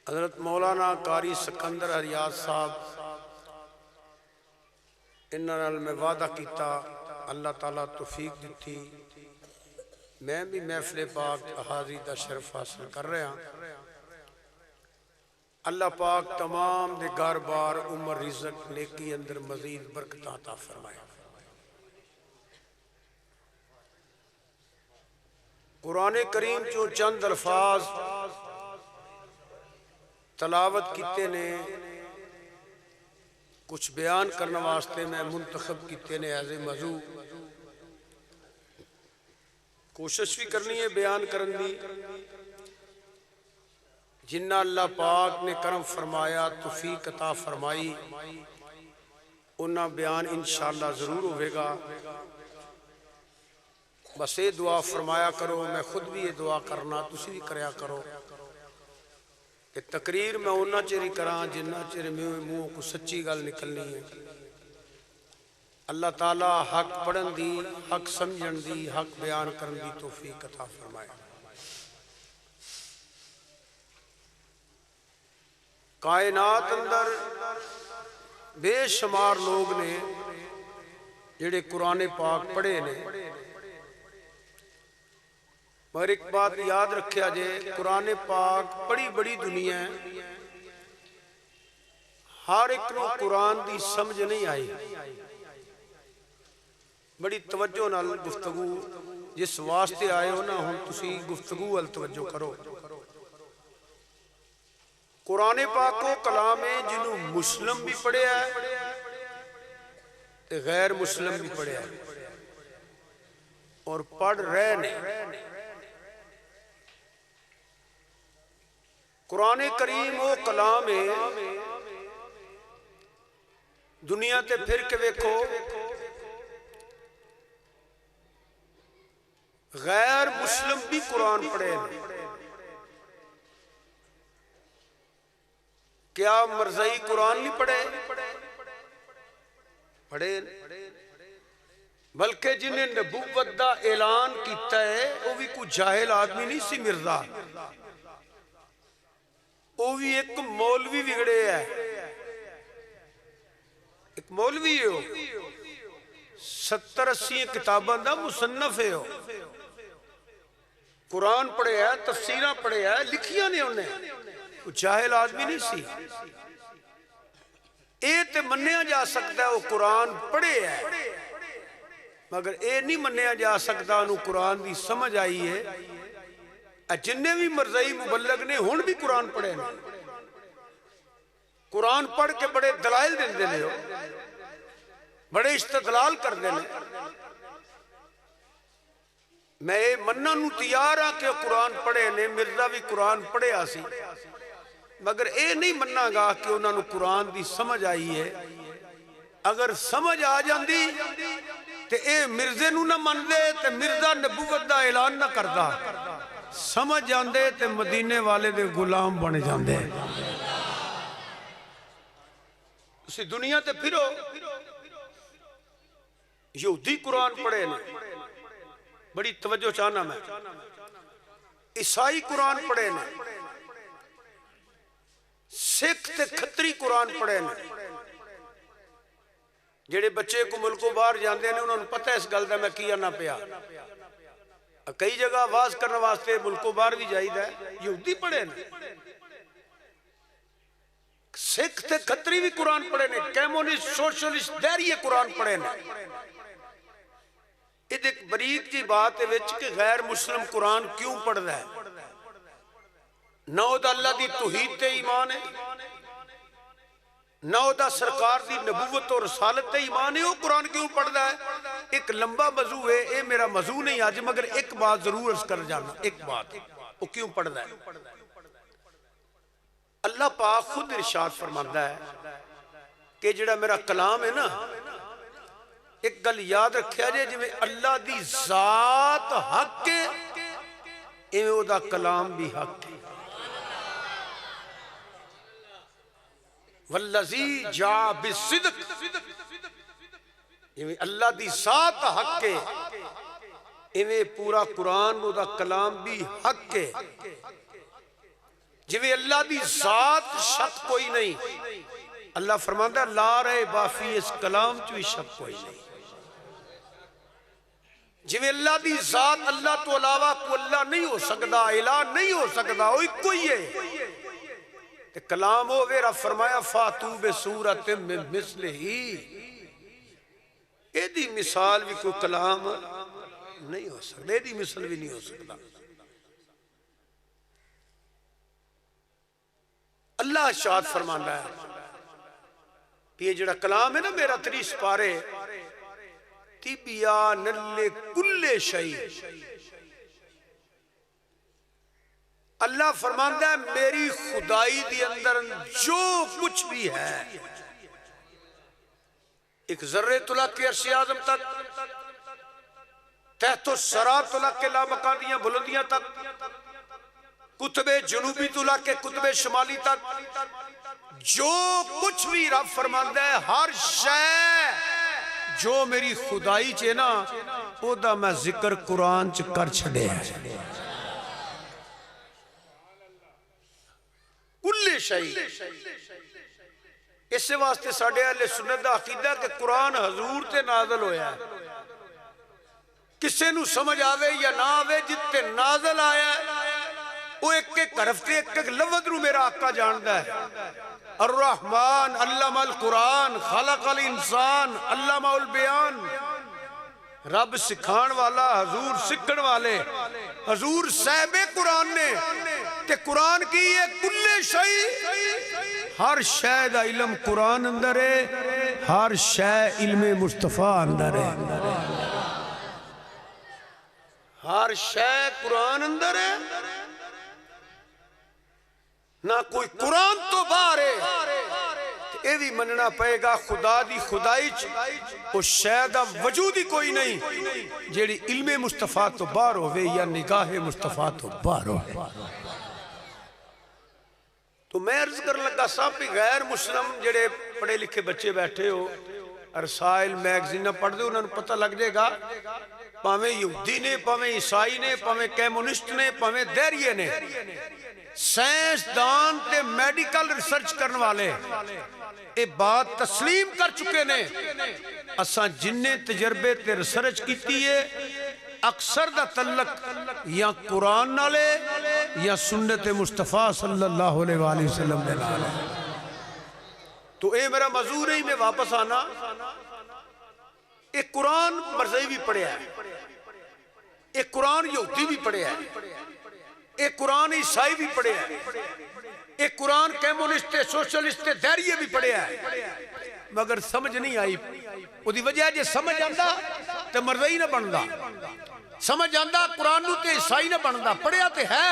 حضرت مولانا قاری سکندر حریات صاحب انہاں نال میں وعدہ کیتا، اللہ تعالیٰ توفیق دیتی، میں بھی محفل پاک حاضری دا شرف حاصل کر رہا ہوں۔ اللہ پاک تمام دے گھر بار عمر رزق نیکی اندر مزید برکت عطا فرمائے۔ قرآن کریم جو چند الفاظ تلاوت کیتے نے کچھ بیان کرنے واسطے میں منتخب کیتے نے ایز اے موضوع، کوشش بھی کرنی ہے بیان کرن دی، جنہ اللہ پاک نے کرم فرمایا توفیق عطا فرمائی انہاں بیان انشاءاللہ ضرور ہوئے گا۔ بس یہ دعا فرمایا کرو، میں خود بھی یہ دعا کرنا تسی بھی کریا کرو کہ تقریر میں انہاں چیری کراں جنہ چیری منہ کو سچی گل نکلنی ہے۔ اللہ تعالیٰ حق پڑھن دی، حق سمجھن دی، حق بیان کرن دی توفیق عطا فرمائے۔ کائنات اندر بے شمار لوگ نے جڑے قرآن پاک پڑھے نے، مگر ایک بات یاد رکھیا جے، قرآن پاک بڑی بڑی دنیا ہے، ہر ایک نو قرآن دی سمجھ نہیں آئی۔ بڑی توجہ نال گفتگو جس واسطے آئے ہو نا، ہن تسی گفتگو وال توجہ کرو۔ قرآن پاک کو کلام ہے جنہوں مسلم بھی پڑھے ہے تے غیر مسلم بھی پڑھے ہے اور پڑھ رہے نے۔ قرآن کریم وہ کلام ہے، دنیا تے پھر کے ویکھو غیر مسلم بھی قرآن پڑھے ہیں۔ کیا مرزائی قرآن نہیں پڑھے؟ پڑھے، بلکہ جنہیں نبوت دا اعلان کیتا ہے وہ بھی کوئی جاہل آدمی نہیں سی مرزا، وہ بھی ایک مولوی بگڑے ہے، ایک مولوی ہو، 70-80 کتاباں دا مصنف ہے، قرآن پڑھے ہے، تفسیرہ پڑھے ہے، لکھیاں نے انہیں، کوئی جاہل آدمی نہیں سی۔ اے تے منیا جا سکتا ہے وہ قرآن پڑھے ہے، مگر اے نہیں منیا جا سکتا انہوں قرآن دی سمجھ آئی ہے۔ جننے بھی مرزائی مبلغ نے ہن بھی قرآن پڑھے نے، قرآن پڑھ کے بڑے دلائل دن دینے ہو، بڑے استدلال کر دینے۔ میں یہ مننا نو تیار ہاں کہ قرآن پڑھے نے، مرزا بھی قرآن پڑھے آسی، مگر اے نہیں مننا گا کہ انہوں نے قرآن دی سمجھ آئی ہے۔ اگر سمجھ آ جاندی تے اے مرزے نو نہ من دے تے مرزا نبوت دا اعلان نہ کردا، سمجھ جاندے تے مدینے والے دے غلام بنے جاندے۔ اسی دنیا تے پھرو یہودی قرآن پڑھے نے، بڑی توجہ چاہنا میں، عیسائی قرآن پڑھے نے، سکھ تے کھتری قرآن پڑھے نے۔ جڑے بچے کو ملکوں باہر جاندے نے انہوں نے پتہ ہے اس گل دا میں کیا نہ پیا، کئی جگہ آواز کرنے واسطے ملکوں باہر بھی جائید ہے، یہودی پڑھے نے، سکھ تے کھتری بھی قرآن پڑھے نے، کیمونسٹ سوشلسٹ دہریے قرآن پڑھے نے۔ یہ ایک بریک جی بات ہے کہ غیر مسلم قرآن کیوں پڑھ رہا ہے؟ نہ دا اللہ دی توحید تے ایمان ہے، نہ دا سرکار دی نبوت اور رسالت تے ایمان ہے، وہ قرآن کیوں پڑھ رہا ہے؟ ایک لمبا موضوع ہے، یہ میرا موضوع نہیں آج، مگر ایک بات ضرور عرض کر جانا، ایک بات وہ کیوں پڑھ رہا ہے۔ اللہ پاک خود ارشاد فرماتا ہے کہ جڑا میرا کلام ہے نا، ایک گل یاد رکھیا جائے، جو اللہ دی ذات حق ہے ایویں او دا کلام بھی حق ہے۔ والذی جاء بالصدق، ایویں اللہ دی ذات حق ہے ایویں پورا قرآن او دا کلام بھی حق ہے۔ جویں اللہ دی ذات شک کوئی نہیں، اللہ فرماندا ہے لا رہے بافی اس کلام چ بھی شک کوئی نہیں۔ جویں اللہ دی ذات اللہ تو علاوہ کو اللہ نہیں ہو سکدا، الہ نہیں ہو سکدا، وہ ایک ہی ہے۔ تے کلام ہوے، رب فرمایا فاتو بسورۃ من مثلہ، اے دی مثال بھی کوئی کلام نہیں ہو سکدا، اے دی مثال بھی نہیں ہو سکدا۔ اللہ ارشاد فرماندا ہے کہ یہ جڑا کلام ہے نا میرا 30 پارے، تبیان لکل شیء، اللہ فرماندا ہے میری خدائی دی اندر جو کچھ بھی ہے، ایک ذرے طلق کے عرش اعظم تک، تحت الثری طلق کے لامکانیاں بلندیاں تک، قطب جنوبی طلق کے قطب شمالی تک، جو کچھ بھی رب فرماندا ہے ہر شے جو میری خدائی چے نا او دا میں ذکر قرآن چ کر چھڑے ہے۔ کل شیء، اس واسطے ساڈے اہل سنت دا عقیدہ کہ قرآن حضور تے نازل ہویا ہے، کسے نو سمجھ آوے یا نہ آوے، جتے نازل آیا ہے وہ ایک ایک حرف تے ایک ایک لفظ نو میرا آقا جاندا ہے۔ الرحمن علم القرآن خلق الانسان علمہ البیان، رب سکھان والا، حضور سکھن والے، حضور صاحب قرآن نے، تے قرآن کی یہ کل شیء، ہر شے دا علم قرآن اندر ہے، ہر شے علم مصطفیٰ اندر ہے، ہر شے قرآن اندر ہے، نہ کوئی قرآن تو باہر ہے۔ اے بھی مننا پائے گا خدا دی خدائی اس شے دا وجود ہی کوئی نہیں جیڑی علم مصطفیٰ تو باہر ہوئے یا نگاہ مصطفیٰ تو باہر ہوئے۔ تو میں عرض کر لگا صاحب غیر مسلم جڑے پڑھے لکھے بچے بیٹھے ہو، رسائل میگزینہ پڑھ دے، انہوں نے پتہ لگ جائے گا پاویں یہودی نے، پاویں عیسائی نے، پاویں کمیونسٹ نے، پاویں دہریے نے، سائنس دان تے میڈیکل ریسرچ کرنے والے اے بات تسلیم کر چکے نے، اساں جننے تجربے تے ریسرچ کیتی ہے اکثر دا تعلق یا قرآن نالے یا سنت مصطفیٰ صلی اللہ علیہ وآلہ وسلم نے نالے۔ تو اے میرا موضوع نہیں، میں واپس آنا، ایک قرآن مرزائی بھی پڑھیا ہے، ایک قرآن یہودی بھی پڑھیا ہے، ایک قرآن عیسائی بھی پڑھیا ہے، ایک قرآن کمیونسٹ سوشلسٹ دہریے بھی پڑھیا ہے، مگر سمجھ نہیں آئی۔ وہ دی وجہ جے سمجھ آندا تے مرزائی نہ بندا، سمجھ آندا قرآن نو تے عیسائی نہ بندا، پڑھیا تے ہے،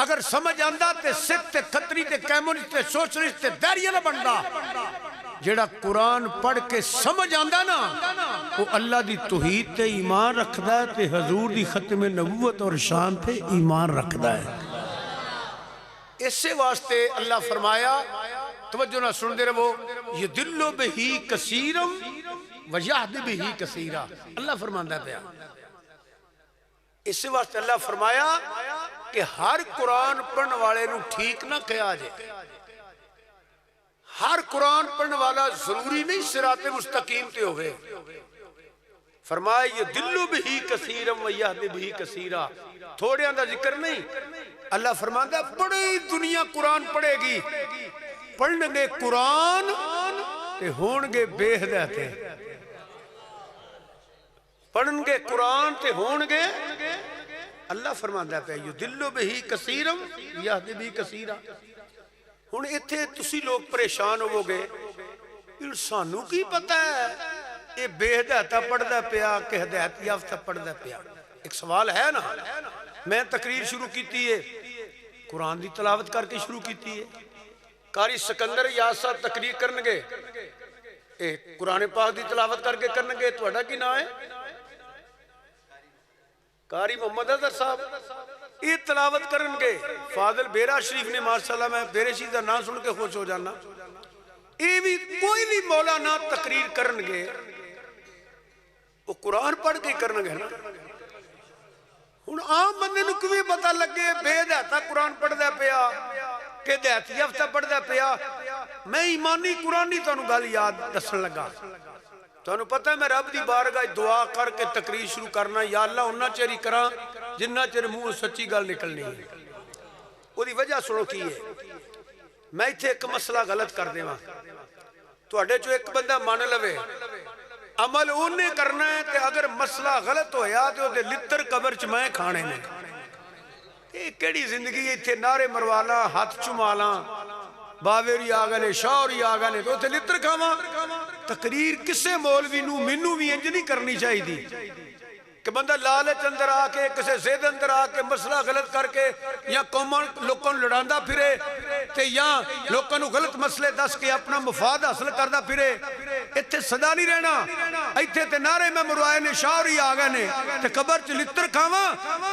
اگر سمجھ آندا تے سکھ تے کھتری تے کمیونسٹ تے سوشلسٹ تے دہریے نہ بندا۔ جڑا قرآن پڑھ کے سمجھ آندا نا وہ اللہ دی توحید تے ایمان رکھدا ہے تے حضور دی ختم نبوت اور شان تے ایمان رکھدا ہے۔ اسے واسطے اللہ فرمایا، توجہ نہ سن دے رہو، یدل بہی کثیرم ویہد بہی کثیرا، اللہ فرماندا ہے پیا۔ اسے واسطے اللہ فرمایا کہ ہر قرآن پڑھن والے نو ٹھیک نہ کہا جائے، ہر قرآن پڑھنے والا ضروری نہیں صراط مستقیم تے ہوئے۔ فرمایا یہ دلو بھی کثیرم و یہد بھی کثیرہ، تھوڑے اندر ذکر نہیں، اللہ فرماتا ہے بڑی دنیا قرآن پڑھے گی، پڑھن گے قرآن تے ہون گے بے ہدایت، پڑھن گے قرآن تے ہون گے، اللہ فرماتا ہے یہ دلو بھی کثیرم یہد بھی کثیرہ۔ ہن ایتھے تسی لوگ پریشان ہو گے، سانو کی پتہ ہے یہ بے ہدایتہ پڑھدا پیا کہ ہدایت یافتہ پڑھدا پیا؟ ایک سوال ہے نا۔ میں تقریر شروع کیتی ہے، قرآن دی تلاوت کر کے شروع کیتی ہے، قاری سکندر یاد صاحب تقریر کرنگے، قرآن پاک دی تلاوت کر کے کرنگے، تہاڈا کی نام ہے؟ قاری محمد اظہر صاحب یہ تلاوت کرنگے، فاضل بیرا شریف نے ماشاءاللہ، میں بیرے شریف دا نام سن کے خوش ہو جانا، یہ بھی کوئی بھی مولانا تقریر کرنگے وہ قرآن پڑھ کے کرنگے نا۔ ہن عام بندے نو کیویں پتہ لگے بے ہدایتہ قرآن پڑھ دے پیا کہ ہدایت یافتہ پڑھدا پیا. میں ایمانی قرآنی تانوں گل یاد دسن لگا. تانوں پتہ ہے میں رب دی بارگاہ دعا کر کے تقریر شروع کرنا یا اللہ اُنّا چیر ہی کراں جنّا چیر منہ سچی گل نکلنی ہے. وہ دی وجہ سنو کی ہے. میں ایتھے ایک مسئلہ غلط کر دیواں تواڈے چوں ایک بندہ مان لوے عمل اونے کرنا ہے کہ اگر مسئلہ غلط ہویا تے او دے لتر قبر چ میں کھانے نے. یہ کیڑی زندگی ایتھے نعرے مروالا ہاتھ چمالا باویری آگنے شاوری آگنے تو تے لتر کھاواں. تقریر کسے مولوی نو مینوں بھی انج نہیں کرنی چاہی دی کہ بندہ لالچ اندر آ کے کسے زید اندر آ کے مسئلہ غلط کر کے یا قوماں لوکاں نوں لڑاندا پھرے تے یا لوکاں نوں غلط مسئلے دس کے اپنا مفاد حاصل کردا پھرے. ایتھے صدا نہیں رہنا. ایتھے تے نعرے میں مروائے نے شاوری آ گئے نے تے قبر چ لتر کھاواں.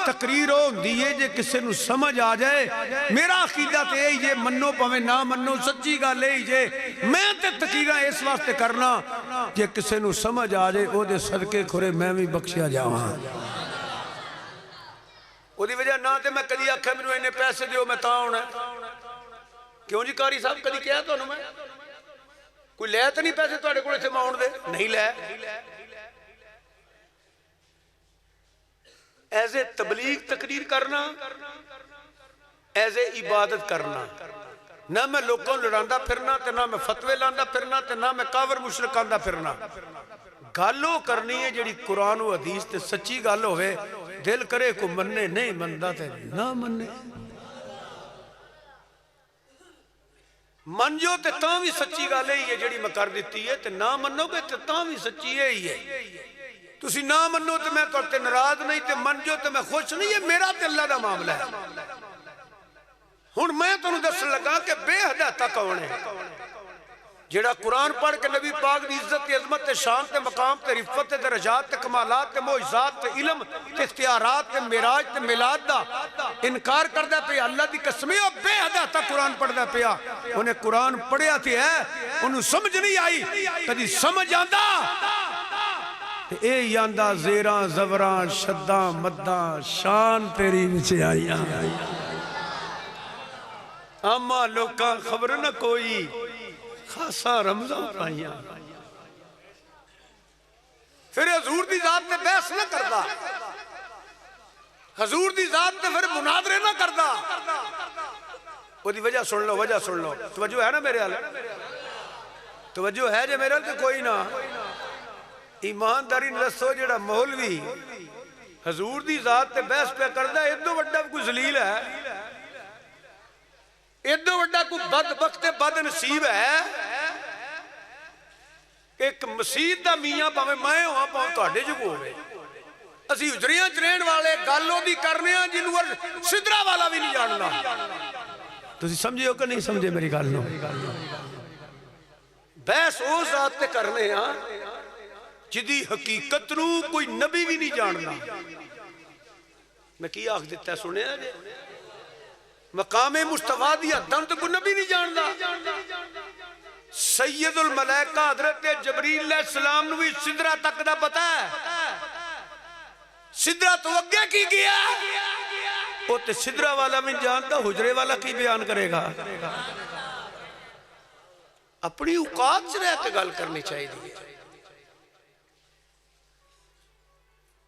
تقریر ہوندی ہے جے کسے نوں سمجھ آ جائے. میرا عقیدہ تے یہی جے منو پاویں نہ منو سچی گل یہی جے میں تے تقریراں اس واسطے کرنا جے کسے نوں سمجھ آ جائے او دے صدقے کھرے میں بھی بخشیا جاواں. وہ دی وجہ نہ تے میں کدی آکھیا مینوں اینے پیسے دیو میں تاں ہونا. کیوں جی قاری صاحب کدی کہیا تانوں میں کوئی لے تے نہیں پیسے تواڈے کول ایتھے ماؤن دے نہیں لے. ایز اے تبلیغ تقریر کرنا ایز اے عبادت کرنا. نہ میں لوگوں لڑاندا پھرنا تے نہ میں فتوے لاندا پھرنا تے نہ میں کافر مشرک آندا پھرنا. گالو کرنی ہے جڑی قرآن و حدیث تے سچی گل ہوئے. دل کرے کو مننے نہیں مندا تے نہ مننے. من جو تے تاں بھی سچی گل ہے جڑی میں کر دیتی ہے تے نہ منو گے تے تاں بھی سچی ہے ہی ہے. تسی نہ منو تے میں تے ناراض نہیں تے من جو تے میں خوش نہیں. ہے میرا تے اللہ دا معاملہ ہے. ہن میں تانوں دسن لگا کہ بے ہدایت کون ہے جیڑا قرآن پڑھ کے نبی پاک دی عزت تے عظمت تے شان تے مقام تے رفت تے درجات تے کمالات تے معجزات تے علم تے اختیارات تے معراج تے میلاد دا انکار کردا پیا. اللہ دی قسم ہے بے حدا قرآن پڑھدا پیا. انہیں قرآن پڑھیا تے ہے انہوں سمجھ نہیں آئی کدی سمجھ آندا اے یاندا زیراں زوراں شداں مداں شان تیری وچ آئیاں. اما لوکاں خبر نہ کوئی خاصا رمضان پائیاں. پھر حضور دی ذات تے بحث نہ کردا. حضور دی ذات تے پھر مناظرے نہ کردا. وہ دی وجہ سن لو وجہ سن لو. توجہ ہے نا میرے حال توجہ ہے جے میرے حال تے کوئی نہ. ایمانداری نسو جڑا مولوی حضور دی ذات تے بحث پہ کردا ادو وڈا کوئی ذلیل ہے ادو وڈا کوئی بدبخت بد نصیب ہے. ایک مسجد دا میاں پاویں میں ہوا پاویں تواڈے جو ہوے اسی اجریاں چ رہن والے گالوں دی کرنے ہاں جنوں سدرا والا بھی نہیں جاننا. تسی سمجھے ہو کہ نہیں سمجھے میری گل نو. بحث او ذات تے کرنے ہاں جدی حقیقت نو کوئی نبی بھی نہیں جاننا. میں کی آکھ دیتا ہے سنیا جے مقام مصطفیٰ دیا دن تو کوئی نبی نہیں جاندا. سید الملائکہ حضرت جبریل علیہ السلام نو بھی سدرہ تک دا پتا ہے. سدرہ تو اگے کی گیا وہ تے سدرہ والا بھی جانتا حجرے والا کی بیان کرے گا. اپنی اوقات سے رہتے گل کرنی چاہیے دی.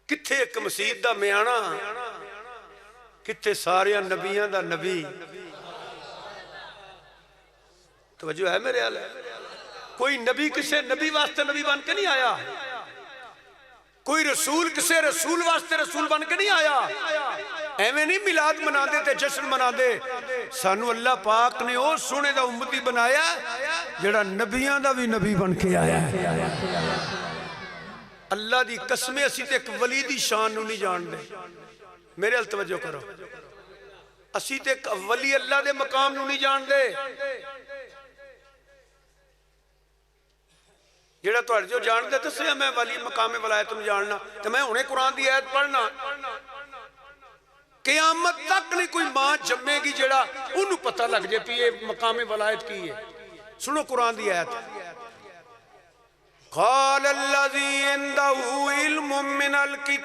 کتھے ایک مسجد دا میانا کتھے ساریاں نبیاں دا نبی. توجہ ہے میرے حال کوئی نبی کسے نبی واسطے نبی بن کے نہیں آیا. کوئی رسول کسے رسول واسطے رسول بن کے نہیں آیا. ایویں نہیں میلاد منا دے تے جشن منا دے. سانو اللہ پاک نے او سونے دا امتی بنایا جڑا نبیاں دا بھی نبی بن کے آیا ہے. اللہ دی قسمیں اسی تے ایک ولی دی شان نو نہیں جان دے. میرے حال توجہ کرو اسی تے ایک ولی اللہ دے مقام نو نہیں جان دے. جیڑا تو جو جان دے تو سیا میں ولی مقام ولایت نو جاننا تو میں انہیں قرآن دی آیت پڑھنا. قیامت تک نہیں کوئی ماں جمے گی جیڑا انہوں پتہ لگ جائے پیے مقام ولایت کی ہے. سنو قرآن دی آیت. قال الذی عنده علم من الکتاب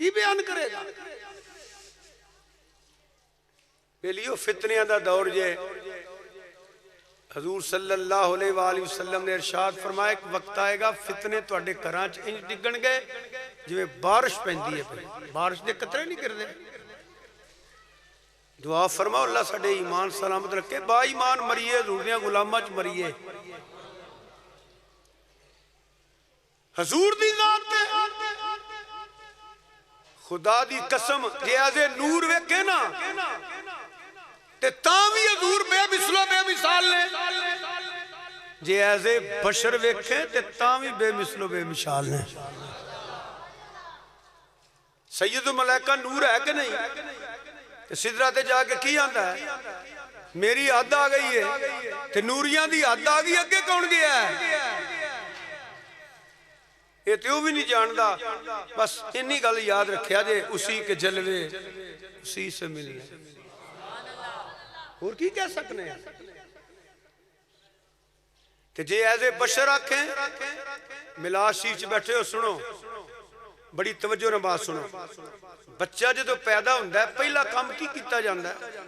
کی بیان کرے گا؟ پہلیو فتنیاں دا دور جے حضور صلی اللہ علیہ وآلہ وسلم نے ارشاد فرمایا کہ وقت آئے گا فتنے تو اڈے کرانچ انج ڈگن گئے جو بارش پہندی ہے پہ بارش دے قطرے نہیں کر دے دعا فرماؤ اللہ ساڑھے ایمان سلامت رکھے با ایمان مریے حضور دیاں غلامہ چ مریے حضور دی ذات تے خدا دی قسم جیازے نور ویکے نا تے تاوی حضور بے مثلو بے مثال نے جیازے بشر ویکھے تے تاوی بے مثلو بے مثال نے سید الملائکہ نور ہے کہ نہیں سدرہ تے جا کے کی آندہ ہے میری حد آ گئی ہے تے نوریاں دی حد آ گئی اگے کون گیا ہے یہ تیوں بھی نہیں جاندہ بس انہی گل یاد رکھیا جے اسی کے جلوے اسی سے ملنے اور کی کہہ سکنے ہیں کہ جے ایزے بشر آکھیں ملا شیچ بیٹھے ہو سنو بڑی توجہ نہ بات سنو بچہ جو پیدا ہوندہ ہے پہلا کام کی کیتا جاندہ ہے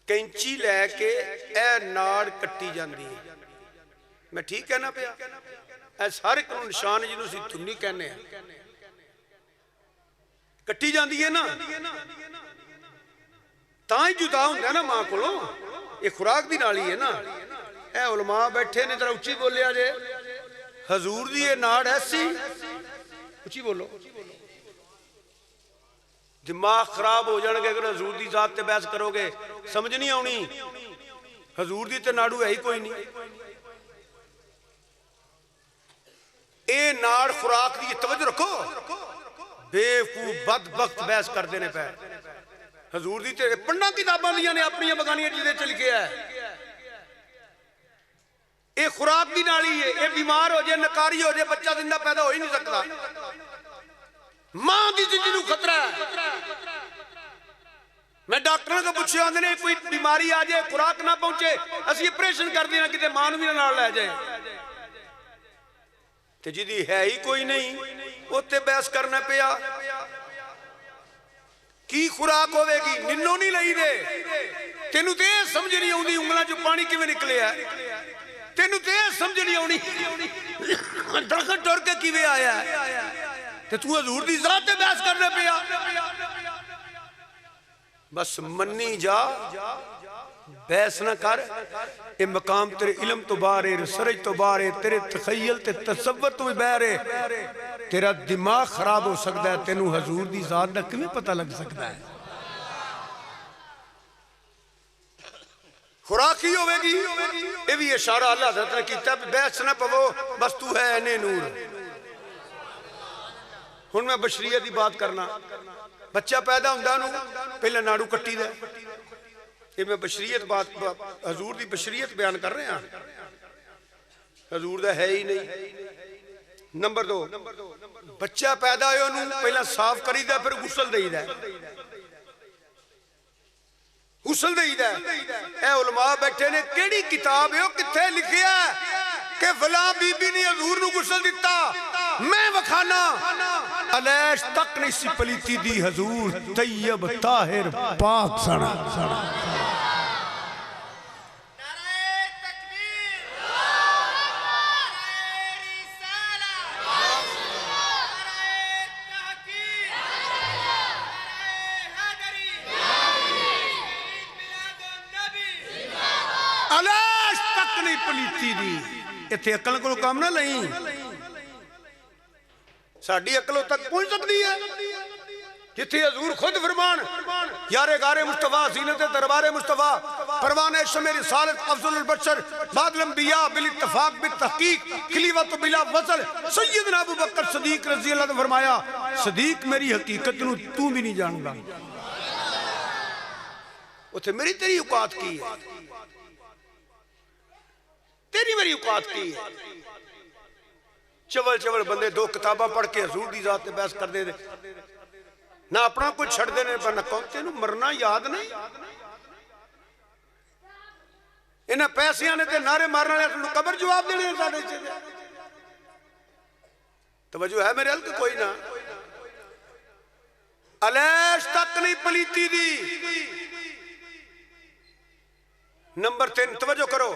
کینچی لے کے اے ناڑ کٹی جاندی ہے میں ٹھیک کہنا پیا اے سارے قانون نشان جنہوں سی تنی کہنے ہیں کٹی جاندی ہے نا تائیں جدا ہوندہ ہے نا ماں کو لو یہ خوراک دی نالی ہے نا اے علماء بیٹھے نے ذرا اچھی بولے آجے حضور دی یہ ناڑ ایسی اچھی بولو دماغ خراب ہو جانے گے اگر حضور دی ذات تے بحث کرو گے سمجھ نہیں آنی حضور دی تے ناڑو ہے ہی کوئی نہیں اے ناڑ خوراک دی توجہ رکھو بے خوب بدبخت بحث کر دینے پہ حضور دی تے پڑھنا کتاباں دیا نے اپنی بگانیاں چیزیں چل کے ہے اے خوراک دی ناڑی ہے اے بیمار ہو جائے نکاری ہو جائے بچہ زندہ پیدا ہو ہی نہیں سکتا ماں دی زندگی خطرہ ہے میں ڈاکٹروں کو پوچھے آندے نے کوئی بیماری آ جائے خوراک نہ پہنچے اسی اپریشن کر دینا کتے ماں نو بھی نہ لے جائے تے جدی ہے ہی کوئی نہیں وہ تے بحث کرنا پیا کی خوراک ہوئے گی ننو نہیں لئی دے تینو تے سمجھ نہیں ہوندی انگلاں جو پانی کی میں نکلے ہے تینو تے سمجھ نہیں ہونی درخت ٹور کے کیوے آیا ہے تے تو حضور دی ذات تے بحث کرنے پیا بس منی جا بحث نہ کر اے مقام تیرے علم تو بارے سرج تو بارے تیرے تخیل تے تصور تو بارے تیرا دماغ خراب ہو سکتا ہے تینو حضور دی ذات نہ کمی پتہ لگ سکتا ہے خوراکی ہوئے گی یہ بھی اشارہ اللہ حضرت نے کیتا بحث نہ پو بس تو ہے اینے نور ہن میں بشریت دی بات کرنا بچہ پیدا ہوندہ نو پہلے ناڑو کٹی دے یہ میں بشریت بات حضور دی بشریت بیان کر رہے ہیں حضور دا ہے ہی نہیں نمبر دو بچہ پیدا ہوئے انہوں پہلا صاف کری دے پھر غسل دے دے غسل دے دے اے علماء بیٹھے نے کیڑی کتاب ہے وہ کتھے لکھیا ہے کہ فلاں بی بی نے حضور نو غسل دیتا میں وکھانا علیش تک نہیں سی پلیتی دی حضور طیب طاہر پاک سنا علیش تک نہیں پلیتی دی اتھے عقل کو کام نہ لئیں ساڑھی عقلوں تک پہنچ سکتی ہے جتھے حضور خود فرمان یارے گارے مصطفیٰ زینت دربار مصطفیٰ پروان شمع رسالت افضل البشر بعد الانبیاء بالاتفاق بالتحقیق خلیفۃ بلا وصل سیدنا ابو بکر صدیق رضی اللہ نے فرمایا صدیق میری حقیقت نو تو بھی نہیں جان گا اتھے میری تیری اوقات کی ہے تیری میری اوقات کی ہے چول بندے دو کتابہ پڑھ کے حضور دی ذات بحث کر دے دے نہ اپنا کچھ چھڑ دینے پر نہ کونتے نو مرنا یاد نہیں انہیں پیسے آنے تے نعرے مارنا لے تو قبر جواب دینے ساڑھے چھے دے توجہ ہے میرے حل کے کوئی نہ ਅਲੈਸ਼ ਤੱਕ ਨਹੀਂ ਪਲੀਤੀ ਦੀ। ਨੰਬਰ 3 ਤਵੱਜੋ ਕਰੋ,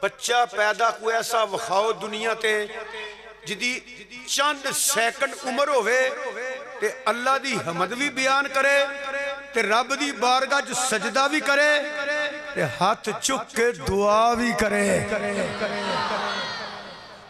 ਬੱਚਾ ਪੈਦਾ ਕੋਈ ਐਸਾ ਵਿਖਾਓ ਦੁਨੀਆ ਤੇ ਜਿਹਦੀ ਚੰਦ ਸੈਕਿੰਡ ਉਮਰ ਹੋਵੇ ਤੇ ਅੱਲਾ ਦੀ ਹਮਦ ਵੀ ਬਿਆਨ ਕਰੇ ਤੇ ਰੱਬ ਦੀ ਬਾਰਗਾਹ 'ਚ ਸਜਦਾ ਵੀ ਕਰੇ ਤੇ ਹੱਥ ਚੁੱਕ ਕੇ ਦੁਆ ਵੀ ਕਰੇ।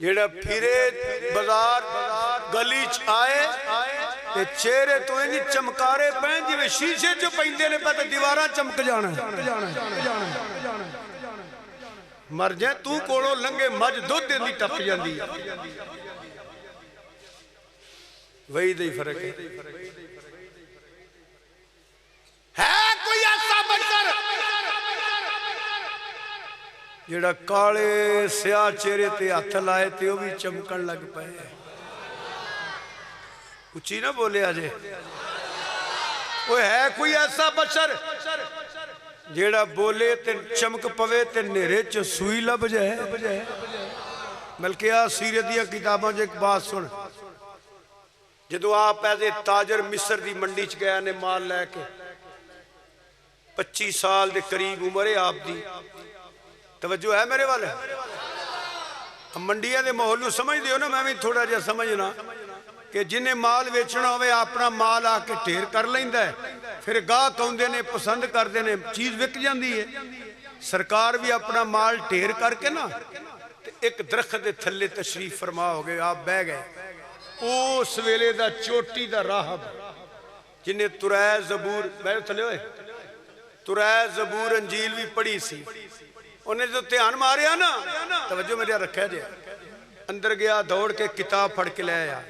جیڑا پھرے بازار گلی چ آئے تے چہرے تو انہی چمکارے پہن جی میں شیشے جو پہندے نے پتہ دیواراں چمک جانا مر جائے تو کوڑو لنگے مجھ دو دن دی ٹپ جاندی وہی دے فرق ہے کوئی ایسا بشر جیڑا کالے سیاہ چہرے تے ہاتھ لائے تے وہ بھی چمکن لگ پائے اچھی نہ بولے آجے وہ ہے کوئی ایسا بشر جیڑا بولے تے چمک پوے تے نیرے چ سوئی لب جائے بلکہ سیرت دیا کتاباں جو ایک بات سن جدو آپ ایسے تاجر مصر دی منڈی چ گیا نے مال لے کے 25 سال دے قریب عمر ہے آپ دی توجہ ہے میرے والے منڈیاں دے محلوں سمجھ دیو نا میں بھی تھوڑا جا سمجھنا کہ جنہیں مال ویچنا ہوئے اپنا مال آ کے ٹھیر کر لیندہ ہے پھر گاہ کھوندے نے پسند کر دینے چیز وک جاندی ہے سرکار بھی اپنا مال ٹھیر کر کے نا ایک درخت دے تھلے تشریف فرما ہو گئے آپ بہ گئے اس ویلے دا چوٹی دا راہب جنہیں ترائے زبور بیٹھو تھلے ہوئے ترائے زبور انجیل بھی پڑھی سی انہیں جو تیان ماریا نا توجہ میرے رکھا جائے اندر گیا دوڑ کے کتاب پڑھ کے لے آیا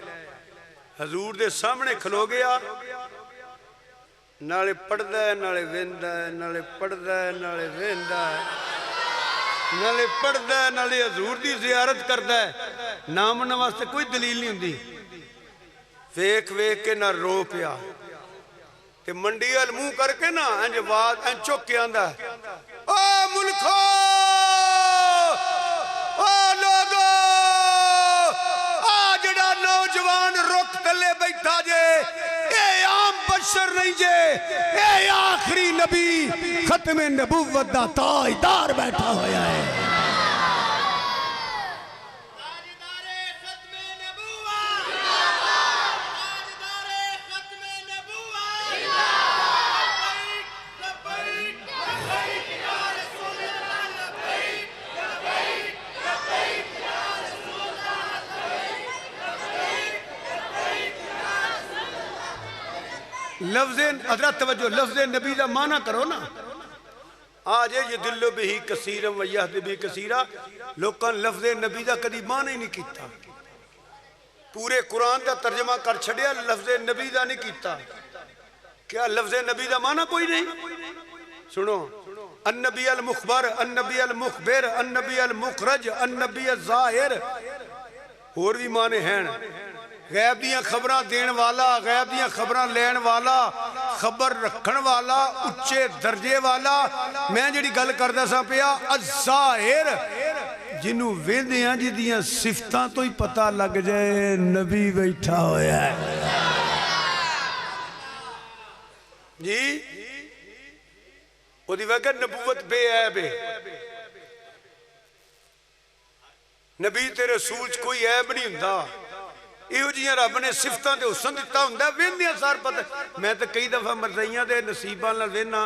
حضور دے سامنے کھلو گیا نالے پڑھ دے نالے ویندہ ہے نالے پڑھ دے نالے ویندہ ہے نالے پڑھ دے نالے حضور دی زیارت کر دے نام نواستے کوئی دلیل نہیں ہوندی ویک ویک کے نہ رو پیا کہ منڈی المو کر کے نا انج واد انج چک کے آندہ او ملکو او لوگو آجڑا نوجوان رک تلے بیٹھا جے اے عام بشر نہیں جے اے آخری نبی ختم نبوت دا تاجدار بیٹھا ہویا ہے لفظ حضرت توجہ لفظ نبی دا معنی کرو نا آج یہ دلو بہی کثیرم و یہد بہی کثیرہ لوکاں لفظ نبی دا کدی معنی نہیں کیتا پورے قرآن دا ترجمہ کر چھڑیا لفظ نبی دا نہیں کیتا کیا لفظ نبی دا معنی کوئی نہیں سنو النبی المخبر النبی المخبر النبی المخرج النبی الظاہر اور بھی معنی ہیں غیب دیاں خبران دین والا غیب دیاں خبران لین والا خبر رکھن والا اچھے درجے والا میں جڑی گل کردہ سا پیا الظاہر جنہوں ویندیاں جی دیاں صفتاں تو ہی پتہ لگ جائے نبی بیٹھا ہویا ہے جی وہ دی وقت نبوت بے عیب ہے نبی تیرے سوچ کوئی عیب نہیں ہندہ ایو جیاں رب نے صفتاں دے حسن دیتا ہندہ ویندیاں سار پتہ میں تو کئی دفعہ مرزائیاں دے نصیبان لے وینا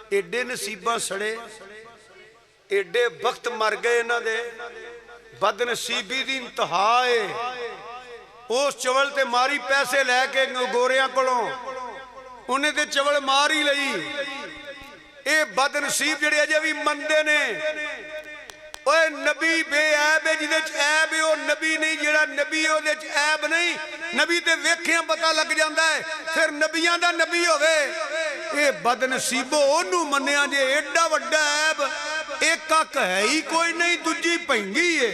ایڈے نصیبان سڑے ایڈے وقت مر گئے نہ دے بد نصیبی دی انتہائے اس چول تے ماری پیسے لے کے گوریاں کلوں انہیں تے چول ماری لئی اے بد نصیب جڑے اجے بھی مندے نے اوہ نبی بے عیب ہے جدے چھ عیب ہے وہ نبی نہیں جڑا نبی ہے وہ دے چھ عیب نہیں نبی تے ویکھیاں پتہ لگ جاندہ ہے پھر نبیاں دا نبی ہوئے اے بد نصیبو انہوں منیاں جے ایڈا وڈا عیب ایک کک ہے ہی کوئی نہیں دجی پہنگی ہے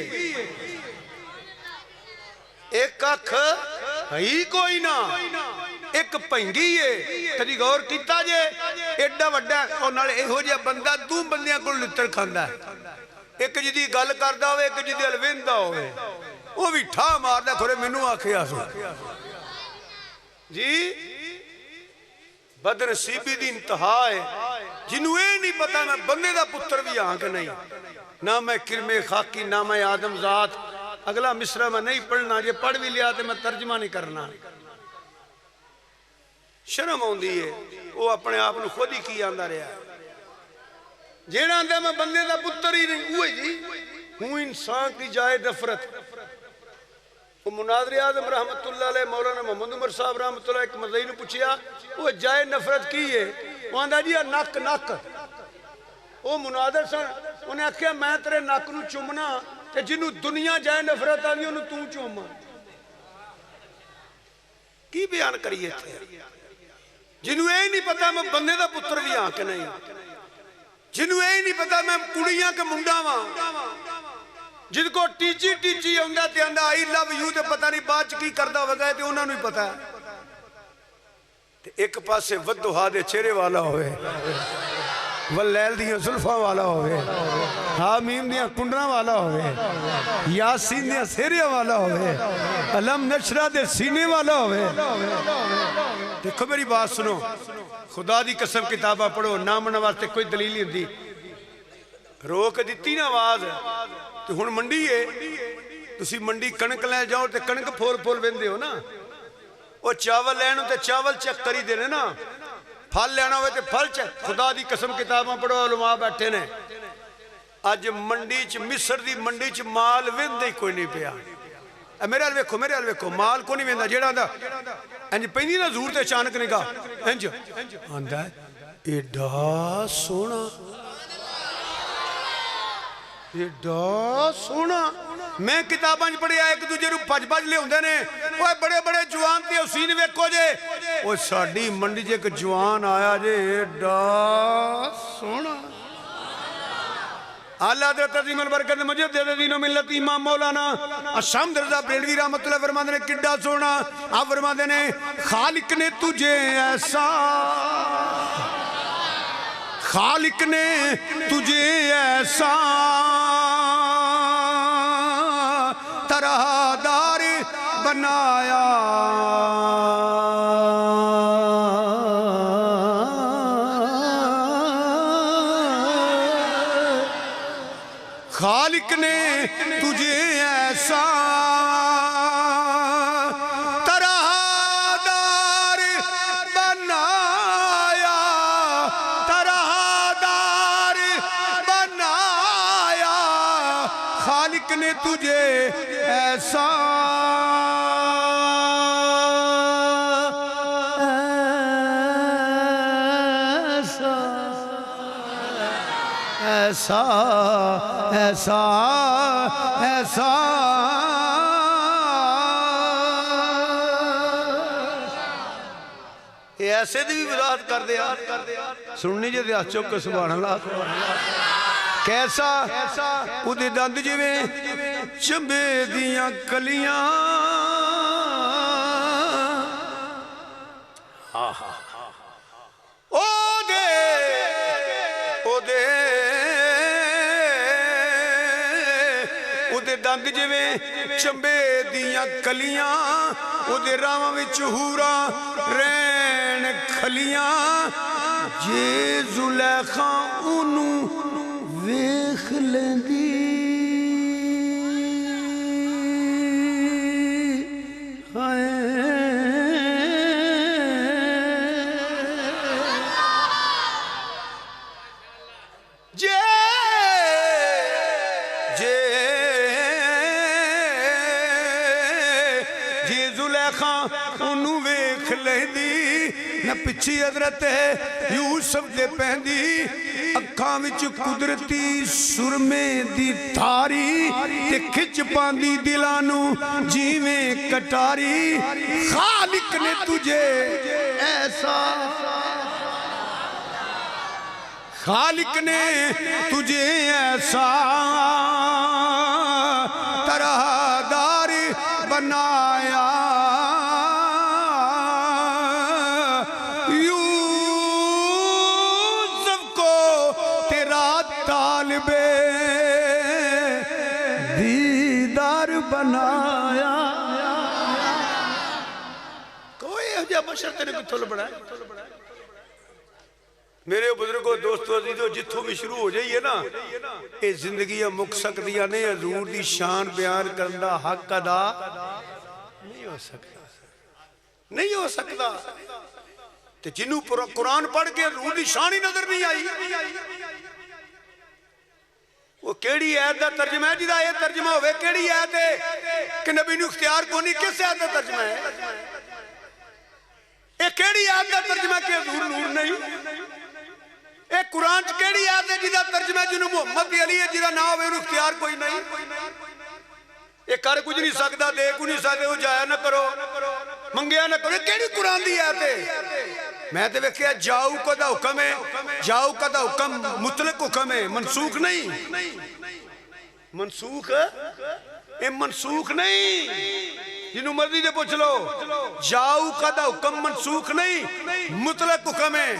ایک کک ہے ہی کوئی نہ ایک پہنگی ہے کدی غور کیتا جے ایڈا وڈا اور نالے ہو جے بندہ دو بندیاں کو لتر کھاندہ ہے ایک جدی گل کردہ ہوئے ایک جدی الویندہ ہوئے وہ بھی ٹھا ماردہ کھوڑے منو آکھے آسو جی بد نصیبی دی انتہا ہے جنہوں اے نہیں پتا میں بندے دا پتر بھی آنکھ نہیں نہ میں کرم خاکی نہ میں آدم ذات اگلا مصرہ میں نہیں پڑھنا یہ پڑھ بھی لیا تو میں ترجمہ نہیں کرنا شرم ہوندی ہے وہ اپنے آپ نے خود ہی کی آندہ رہا ہے جیڑا اندھے میں بندے دا پتر ہی نہیں ہوئے جی ہوں انسان کی جائے دفرت وہ مناظر اعظم رحمت اللہ علیہ مولانا محمد عمر صاحب رحمت اللہ ایک مدعی نے پوچھیا وہ جائے نفرت کی ہے؟ وہ آندا جی نک نک. وہ مناظر سن انہیں آخیا میں تیرے نک نو چومنا تے جنوں دنیا جائے نفرت آندی انہوں تو چوما. کی بیان کریے تھے جنوں اے نہیں پتا میں بندے دا پتر بھی ہاں کہ نہیں, جنوں اے نہیں پتا میں کڑیاں کے منڈا ہاں, جن کو ٹیچی ٹیچی ہوندا تے آندا آئی لو یو تے پتہ نہیں بعد کی کردا وگا تے انہاں نوں ہی پتا ہے. تے ایک پاسے ودھوہا دے چہرے والا ہوئے, واللیل دیاں زلفاں والا ہوئے, حامیم دیاں کنڈراں والا ہوئے, یاسین دیاں سیریاں والا ہوئے, علم نشرہ دے سینے والا ہوئے. دیکھو میری بات سنو, خدا دی قسم کتابہ پڑھو, نام نواستے کوئی دلیل نہیں دی. روک دیتی نا آواز تو ہن منڈی ہے, تسی منڈی کنک لے جاؤ تے کنک پھول پھول ویندے ہو نا, وہ چاول لینو تے چاول چیک کری دینے نا, پھل لینا ہوئے تے پھل چیک. خدا دی قسم کتاباں پڑھو, علماء بیٹھے نے. آج منڈی چ مصر دی منڈی چ مال ویندے ہی کوئی نہیں پیا. میرے حال ویکھو, میرے حال ویکھو, مال کو نہیں ویندا جیڑا دا انج پیندی نا زور تے اچانک نگاہ انج آندا ہے ایڈا سونا, ایڈا سونا. میں کتاباں پڑھیا ایک دوجے نوں بج بج لے ہوندے نے, اوے بڑے بڑے جوان تے حسین ویکھو جے, اوے ساڈی منڈی چ ایک جوان آیا جے ایڈا سونا. اعلیٰ حضرت عظیم البرکت مجدد دین و ملت امام مولانا الشامد رضا بریلوی رحمت اللہ فرماندے نے کڈا سونا. آپ فرماندے نے خالق نے تجھے ایسا, خالق نے تجھے ایسا طرح دار بنایا, خالق نے تجھے ایسا طرح دار بنایا, طرح دار بنایا, خالق نے تجھے ایسا ایسا ایسا ایسا یہ ایسے دی بھی وضاحت کر دیا. سننی جے دیا چوک سبحان اللہ. کیسا اُدھے دند جویں چمبے دیاں کلیاں, او دے دند جویں چمبے دیاں کلیاں, او دے راواں وچ حوراں رہن کھلیاں, جے زلیخاں اونوں ویکھ لیندی نہ پچھی حضرت یوسف دے پہندی, اکھاں وچ قدرتی سرمے دی تھاری تے کھچ پاندی دلانو جیویں کٹاری. خالق نے تجھے ایسا, خالق نے تجھے ایسا طرح دار بنایا, بنایا. کوئی اجا بشر تیرے کو تھول بڑھا ہے. میرے بزرگوں دوستو عزیزو جتھوں بھی شروع ہو جائیے نا, اے زندگیاں مک سکتیاں نے حضور دی شان بیان کرنا حق ادا نہیں ہو سکتا, نہیں ہو سکتا. تے جنہوں قرآن پڑھ کے حضور دی شان ہی نظر نہیں آئی, وہ کیڑی آیت دا ترجمہ ہے جدا یہ ترجمہ ہوئے کیڑی آیت ہے کہ نبی نو اختیار کو نہیں کس آیت دا ترجمہ ہے یہ کیڑی آیت دا ترجمہ کہ حضور نور نہیں یہ قرآن کیڑی آیت ہے جدا ترجمہ ہے جنہوں محمد علی ہے جدا نہ ہوئے اختیار کوئی نہیں یہ کر کچھ نہیں سکتا دے کو نہیں سکتے وہ جایا نہ کرو منگیا نہ کرو یہ کیڑی قرآن دی آیت ہے میں تے ویکھیا جاؤ کا دا حکم ہے جاؤ کا دا حکم مطلق حکم ہے منسوخ نہیں منسوخ اے منسوخ نہیں جنہوں مرضی دے پوچھ لو جاؤ کا دا حکم منسوخ نہیں مطلق حکم ہے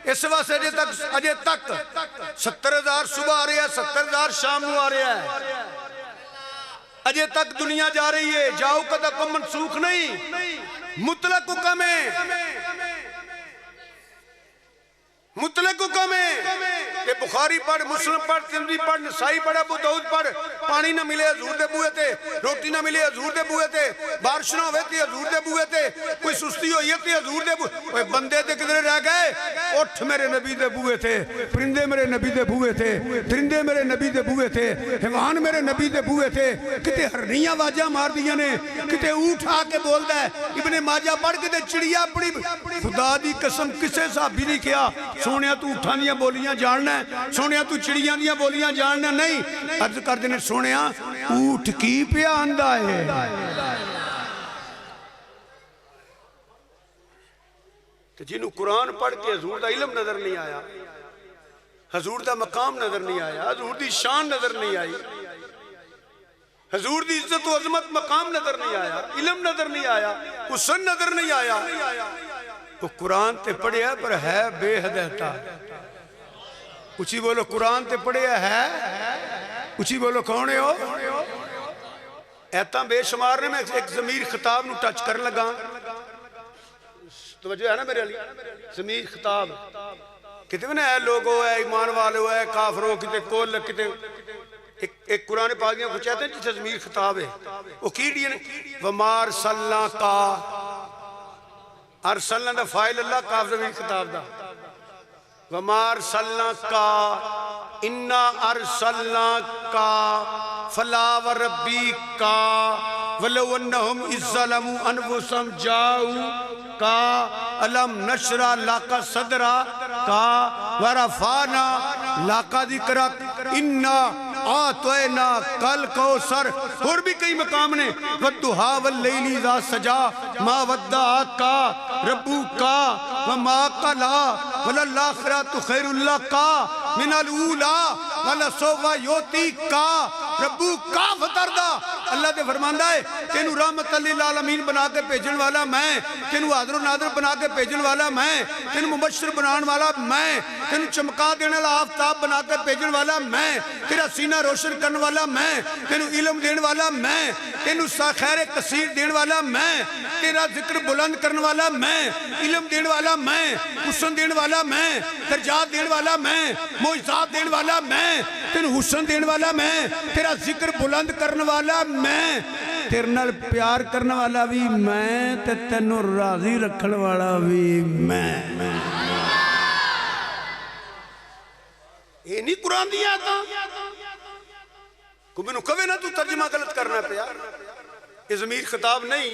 اس واسطے اجے تک 70,000 صبح آ رہے ہیں 70,000 شام نو آ رہے ہیں اجے تک دنیا جا رہی ہے جاؤ کا دا حکم منسوخ نہیں مطلق حکم ہے مطلق حکم ہے کہ بخاری پڑھ مسلم پڑھ ترمذی پڑھ نسائی پڑھ ابو داؤد پڑھ پانی نہ ملے حضور دے بوئے تھے روٹی نہ ملے حضور دے بوئے تھے بارش نہ ہوئے تھے حضور دے بوئے تھے کوئی سستی ہوئی تھی حضور دے بوئے بندے تھے کدھر رہ گئے اٹھ میرے نبی دے بوئے تھے پرندے میرے نبی دے بوئے تھے درندے میرے نبی دے بوئے تھے حیوان میرے نبی دے بوئے تھے کتے ہرنیاں واجہ مار دیا نے کتے اٹھ آ کے بول دا ہے ابن ماجہ پڑھ کتے چڑیا پڑی خدا دی قسم کسے صحابی نہیں کیا سونیا تو اٹھا دیا بولیاں جاننا ہے سونیا تو چڑیاں دیا بولیاں جاننا نہیں عرض کر دینے سونیا اٹھ کی پہ آندہ ہے کہ جنہوں قرآن پڑھ کے حضور دا علم نظر نہیں آیا حضور دا مقام نظر نہیں آیا حضور دی شان نظر نہیں آئی حضور دی عزت و عظمت مقام نظر نہیں آیا علم نظر نہیں آیا حسن نظر نہیں آیا تو قرآن تے پڑھے ہے پر ہے بے ہدایتا اچھی بولو قرآن تے پڑھے ہے اچھی بولو کونے ہو ایتا بے شمار نے میں ایک ضمیر خطاب نو ٹچ کر لگا توجہ ہے نا میرے علی ضمیر خطاب کتے میں اے لوگو اے ایمان والو اے کافرو کتے کول کتے ایک قرآن پاکیاں کو چاہتے ہیں جسے ضمیر خطاب ہے وہ کی دیئے ومار صلی کا ارسلنا دا فائل اللہ کاف ضمیر خطاب دا وما ارسلنا کا انا ارسلنا کا فلا وربی کا ولو انہم الظلموا انفسهم جاؤ کا علم نشرہ لاکا صدرہ کا ورفانا لاکا ذکرک انا آتوینا کل کوثر اور بھی کئی مقام نے وَالدُّحَا وَاللَّيْلِ اِذَا سَجَا مَا وَدَّعَكَ رَبُّكَ وَمَا قَلَا وَلَلْآخِرَةُ خَيْرٌ لَكَ مِنَ الْأُولَىٰ وَلَسَوْفَ يُعْطِيكَ رَبُّكَ فَتَرْضَىٰ اللہ دے فرماندہ ہے تینوں رحمت للعالمین بنا کے بھیجن والا میں تینوں حاضر و ناظر بنا کے بھیجن والا میں تینوں مبشر بنان والا میں تینوں چمکا دینے والا آفتاب بنا کے بھیجن والا میں تیرا سینہ روشن کرنے والا میں تینوں علم دینے والا میں تینوں خیر کثیر دینے والا میں تیرا ذکر بلند کرنے والا میں علم دینے والا میں حسن دینے والا میں درجات دینے والا میں معجزات دینے والا میں تینوں حسن دینے والا میں تیرا ذکر بلند کرنے والا میں تیرے نال پیار کرنے والا بھی میں تے تینوں راضی رکھنے والا بھی میں یہ نہیں قرآن دیا تھا کوئی میں نو کبھی نہ تو ترجمہ غلط کرنا پیا یہ ضمیر خطاب نہیں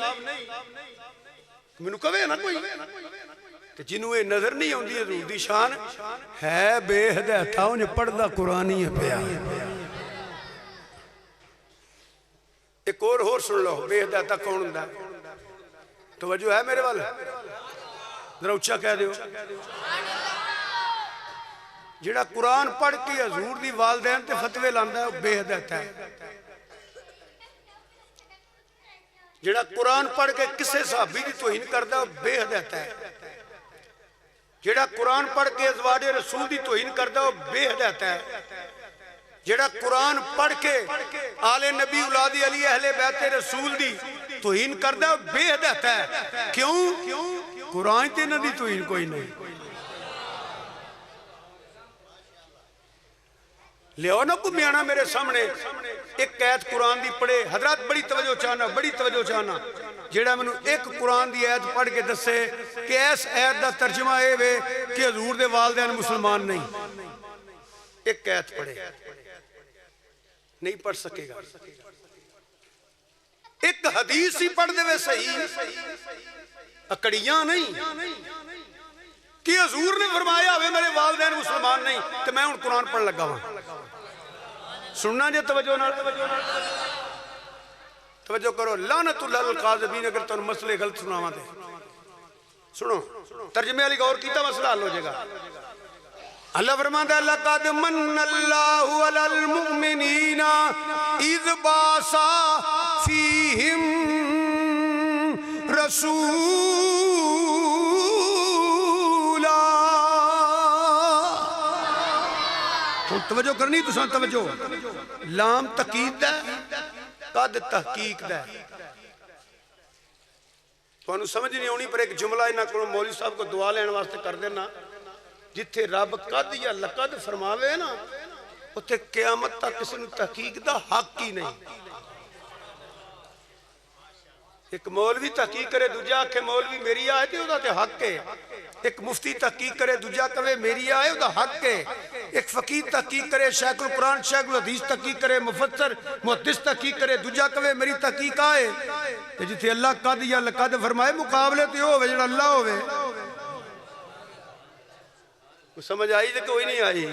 کوئی میں نو کبھی نہ کوئی جنہوں یہ نظر نہیں ہوندی حضور دی شان ہے بے ہدایتا انہیں پڑھدا قرآنی ہے پیا ایک اور سن لو بے ہدایتا کون ہوندا ہے توجہ ہے میرے والے ذرا اچھا کہہ دیو جڑا قرآن پڑھ کے حضور دی والدین تے فتوے لاندا ہے وہ بے ہدایتا ہے جڑا قرآن پڑھ کے کسے صحابی دی توہین کردا ہے وہ بے ہدایتا ہے جڑا قرآن پڑھ کے ازواج رسول دی توہین کردا ہے وہ بے ہدایتا ہے جڑا قرآن پڑھ کے آل نبی اولاد علی اہل بیت رسول دی توہین کردا ہے وہ بے ہدایتا ہے کیوں قرآن تے نہ دی توہین کوئی نہیں لیو نا کو میانا میرے سامنے ایک قید قرآن دی پڑھے حضرات بڑی توجہ چاہنا جیڑا میں نے ایک قرآن دی آیت پڑھ کے دسے کہ ایس آیت دا ترجمہ ہے کہ حضور دے والدین مسلمان نہیں ایک آیت پڑھے نہیں پڑھ سکے گا. ایک حدیث ہی پڑھ دے صحیح اکڑیاں نہیں کہ حضور نے فرمایا ہوئے میرے والدین مسلمان نہیں تو میں ان قرآن پڑھ لگا ہوں. سننا جے توجہ نہ توجہ کرو. لعنت اللہ القاذبین. اگر تم مسئلے غلط سناواں دے سنو ترجمے والی غور کیتا مسئلہ حل ہو جائے گا. اللہ فرماتا ہے لقد من اللہ علی المؤمنین اذ بعث فیہم رسولا. توجہ کرنی تو سن توجہ. لام تقید ہے قد تحقیق ہے. تو انہوں سمجھ نہیں ہونی پر ایک جملہ انہاں کو مولوی صاحب کو دعا لینے واسطے کر دینا. جتھے رب قد یا لقد فرماوے نا اتھے قیامت تک کسی نے تحقیق دا حق ہی نہیں. ایک مولوی تحقیق کرے دوجا کہ مولوی میری آئے تو تے حق ہے. ایک مفتی تحقیق کرے دوجا کہ میری آئے تو حق ہے. ایک فقیر تحقیق کرے شیخ القرآن شیخ الحدیث تحقیق کرے مفسر محدث تحقیق کرے دوجا کہ میری تحقیق آئے. جتھے اللہ قد یا لقد فرمائے مقابلے تے ہوئے جڑا اللہ ہوئے. سمجھ آئی تو کوئی نہیں آئی.